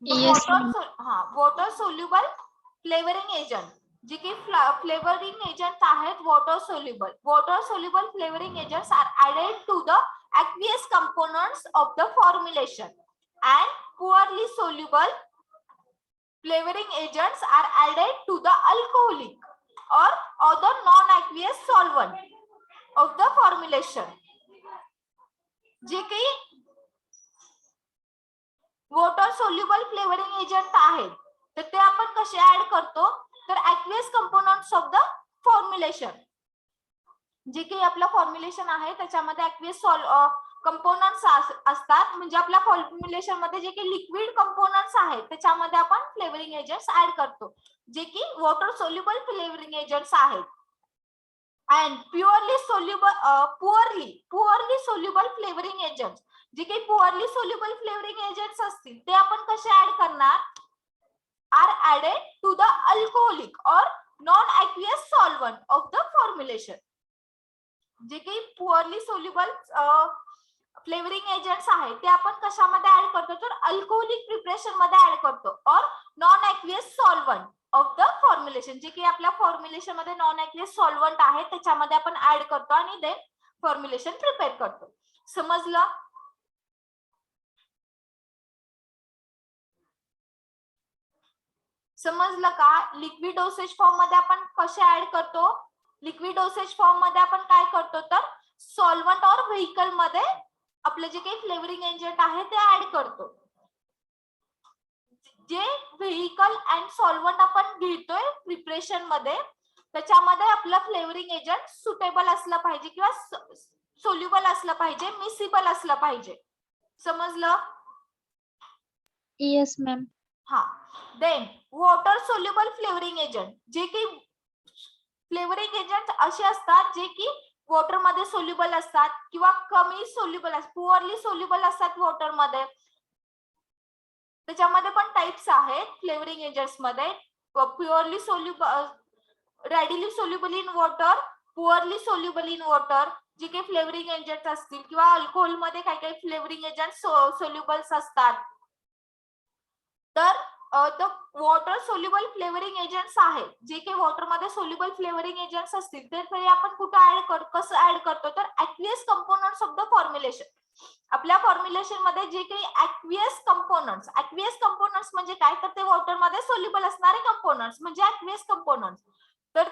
Yes, ma'am. Water soluble flavouring agent, जे की फ्लेवरिंग एजंट आहेत water soluble flavouring agents are added to the aqueous components of the formulation and poorly soluble flavoring agents are added to the alcoholic or other non-aqueous solvent of the formulation. जे काही water soluble flavouring agent आहेत तर ते आपण कसे add करतो तर aqueous components of the formulation. जे काही आपलं फॉर्म्युलेशन आहे त्याच्यामध्ये aqueous कंपोनंट्स असतात, म्हणजे आपल्या फॉर्म्युलेशन मध्ये जे काही लिक्विड कंपोनंट्स आहेत त्याच्यामध्ये आपण फ्लेवरिंग एजंट्स ऍड करतो, जे की वॉटर सोल्युबल फ्लेवरिंग एजंट्स आहेत. And purely soluble flavouring agents, जे काही प्युअरली सोल्युबल फ्लेवरिंग एजंट्स असतील ते आपण कसे ऍड करणार. Are added to the alcoholic और non aqueous solvent of the formulation. जे काही प्युअरली सोल्युबल फ्लेवरिंग एजंट्स आहेत ते आपण कशामध्ये ऍड करतो तर अल्कोहोलिक प्रिपरेशन मध्ये ऍड करतो और non aqueous solvent of the formulation, जे की आपल्या फॉर्म्युलेशन मध्ये नॉन ॲक्वियस सॉल्व्हंट आहे त्याच्यामध्ये आपण ऍड करतो आणि देन फॉर्म्युलेशन प्रिपेअर करतो. समजलं. समजलं का. लिक्विड डोसेज फॉर्म मध्ये आपण कसे ऍड करतो. लिक्विड डोसेज फॉर्म मध्ये आपण काय करतो तर सॉल्व्हंट और व्हेइकल मध्ये आपलं जे काही फ्लेवरिंग एजंट आहे ते ऍड करतो. जे व्हेइकल अँड सॉल्व्हंट आपण घेतोय प्रिपरेशन मध्ये त्याच्यामध्ये आपलं फ्लेवरिंग एजंट सुटेबल असलं पाहिजे किंवा सोल्युबल असलं पाहिजे, मिसिबल असलं पाहिजे. समजलं. Yes, ma'am. हा. Then water soluble flavouring agent, जे की फ्लेवरिंग एजंट असे असतात जे की वॉटर मध्ये सोल्युबल असतात किंवा कमी सोल्युबल असतात, पुअरली सोल्युबल असतात वॉटर मध्ये. त्याच्यामध्ये पण टाइप्स आहेत फ्लेवरिंग एजंट्स मध्ये. Purely soluble, readily soluble in water, poorly soluble in water, जे काही फ्लेवरिंग एजंट असतील किंवा अल्कोहोल मध्ये काही काही फ्लेवरिंग एजंट सोल्युबल्स असतात. तर वॉटर सोल्युबल फ्लेवरिंग एजंट्स आहेत जे काही वॉटर मध्ये सोल्युबल फ्लेवरिंग एजंट्स असतील ते आपण कुठे कसं ऍड करतो तर aqueous components of the formulation. आपल्या फॉर्म्युलेशन मध्ये जे काही ॲक्वियस कंपोनंट्स म्हणजे काय तर ते वॉटर मध्ये सोल्युबल असणारे कंपोनंट्स म्हणजे ॲक्वियस कंपोनंट्स. तर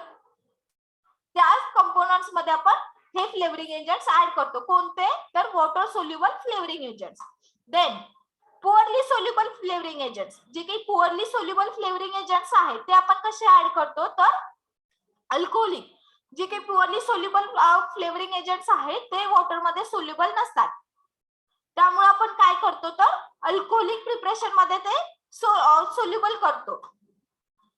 त्या कंपोनंट्स मध्ये आपण हे फ्लेवरिंग एजंट्स ऍड करतो. कोणते तर water soluble flavouring agents. Then poorly soluble flavouring agents, जे काही पुअरली सोल्युबल फ्लेवरिंग एजंट्स आहेत ते आपण कसे ऍड करतो तर अल्कोहोलिक, जे काही पुअरली सोल्युबल फ्लेवरिंग एजंट्स आहेत ते वॉटर मध्ये सोल्युबल नसतात. त्यामुळे आपण काय करतो तर अल्कोहोलिक प्रिपरेशन मध्ये ते सोल्युबल करतो.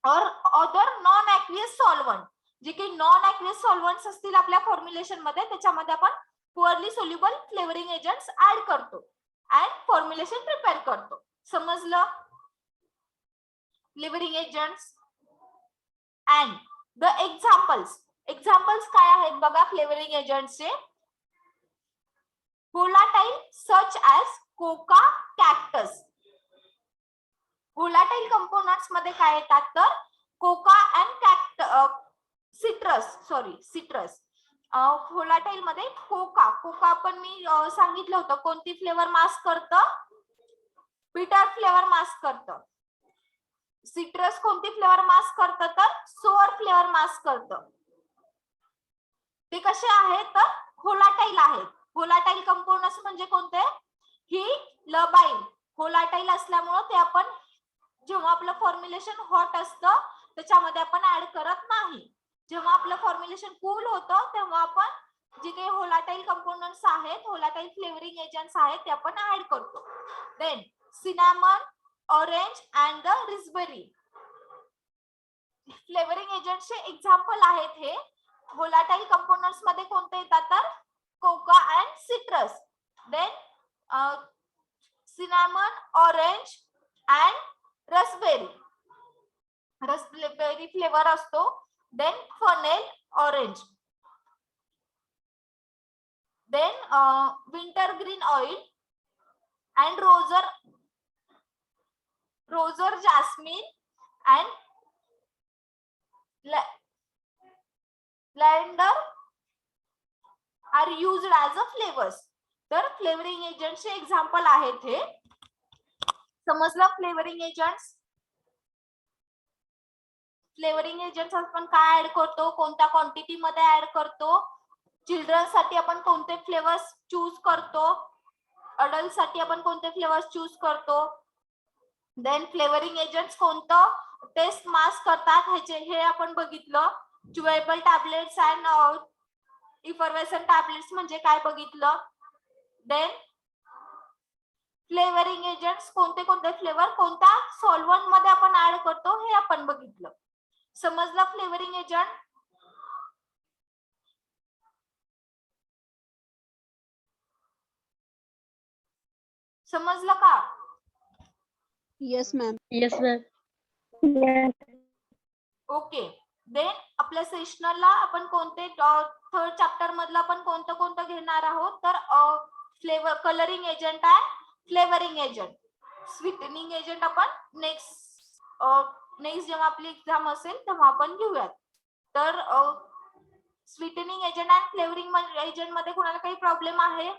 और अदर नॉन ॲक्वियस सॉल्व्हंट, जे काही नॉन ॲक्वियस सॉल्व्हंट्स असतील आपल्या फॉर्म्युलेशन मध्ये त्याच्यामध्ये आपण poorly soluble flavouring agents add करतो and formulation prepare करतो. समजलं. Flavouring agents and the examples काय आहेत बघा फ्लेवरिंग एजंट्सचे. volatile such as coca, cactus. volatile components मध्ये काय येतात तर कोका अँड सिट्रस. व्होलाटाईल मध्ये कोका पण मी सांगितलं होतं कोणती फ्लेवर मास्क करतं, बिटर फ्लेवर मास्क करतं. सिट्रस कोणती फ्लेवर मास्क करतं तर सोअर फ्लेवर मास्क करतं. ते कसे आहेत तर व्होलाटाईल आहेत. व्होलाटाईल कंपोनंट्स म्हणजे कोणते, ही लबाईल व्होलाटाईल असल्यामुळे ते आपण जेव्हा आपलं फॉर्म्युलेशन हॉट असतं त्याच्यामध्ये आपण ऍड करत नाही. जेव्हा आपलं फॉर्म्युलेशन कूल होतं तेव्हा आपण जे काही व्होलाटाईल कंपोनंट्स आहेत, व्होलाटाईल फ्लेवरिंग एजंट्स आहेत ते आपण ऍड करतो. Then cinnamon, orange and the raspberry flavouring एजंट्सचे एक्झाम्पल आहेत. हे व्होलाटाईल कंपोनंट्स मध्ये कोणते येतात तर coca and citrus. Then cinnamon, orange and raspberry. Raspberry flavour असतो. Then fennel, orange. Then wintergreen oil and rose jasmine and lavender are used as a flavours. तर flavouring एजंट्सचे example आहेत हे. समजलं फ्लेवरिंग एजंट्स. फ्लेवरिंग एजंट्स आपण काय add करतो, कोणत्या क्वांटिटी मध्ये ऍड करतो, चिल्ड्रन साठी आपण कोणते फ्लेवर्स चूज करतो, अडल्ट साठी आपण कोणते फ्लेवर्स चूज करतो. देन फ्लेवरिंग एजंट्स कोणतं टेस्ट मास्क करतात हे आपण बघितलं. च्युएबल टॅबलेट्स अँड इफर्वेसन टॅबलेट्स म्हणजे काय बघितलं. देन फ्लेवरिंग एजंट्स कोणते कोणते फ्लेवर कोणत्या सॉल्व्हंट मध्ये आपण ऍड करतो हे आपण बघितलं. समजलं फ्लेवरिंग एजंट. समजलं का. Yes ma'am. Yes, ma'am. Okay. Then आपल्या सेशनला आपण कोणते थर्ड चॅप्टर मधला आपण कोणतं कोणतं घेणार आहोत तर फ्लेवर कलरिंग एजंट आहे, फ्लेवरिंग एजंट, स्वीटनिंग एजंट आपण नेक्स्ट जेव्हा आपली एक्झाम असेल तेव्हा आपण घेऊयात. तर स्वीटनिंग एजंट आणि फ्लेवरिंग एजंट मध्ये कोणाला काही प्रॉब्लेम आहे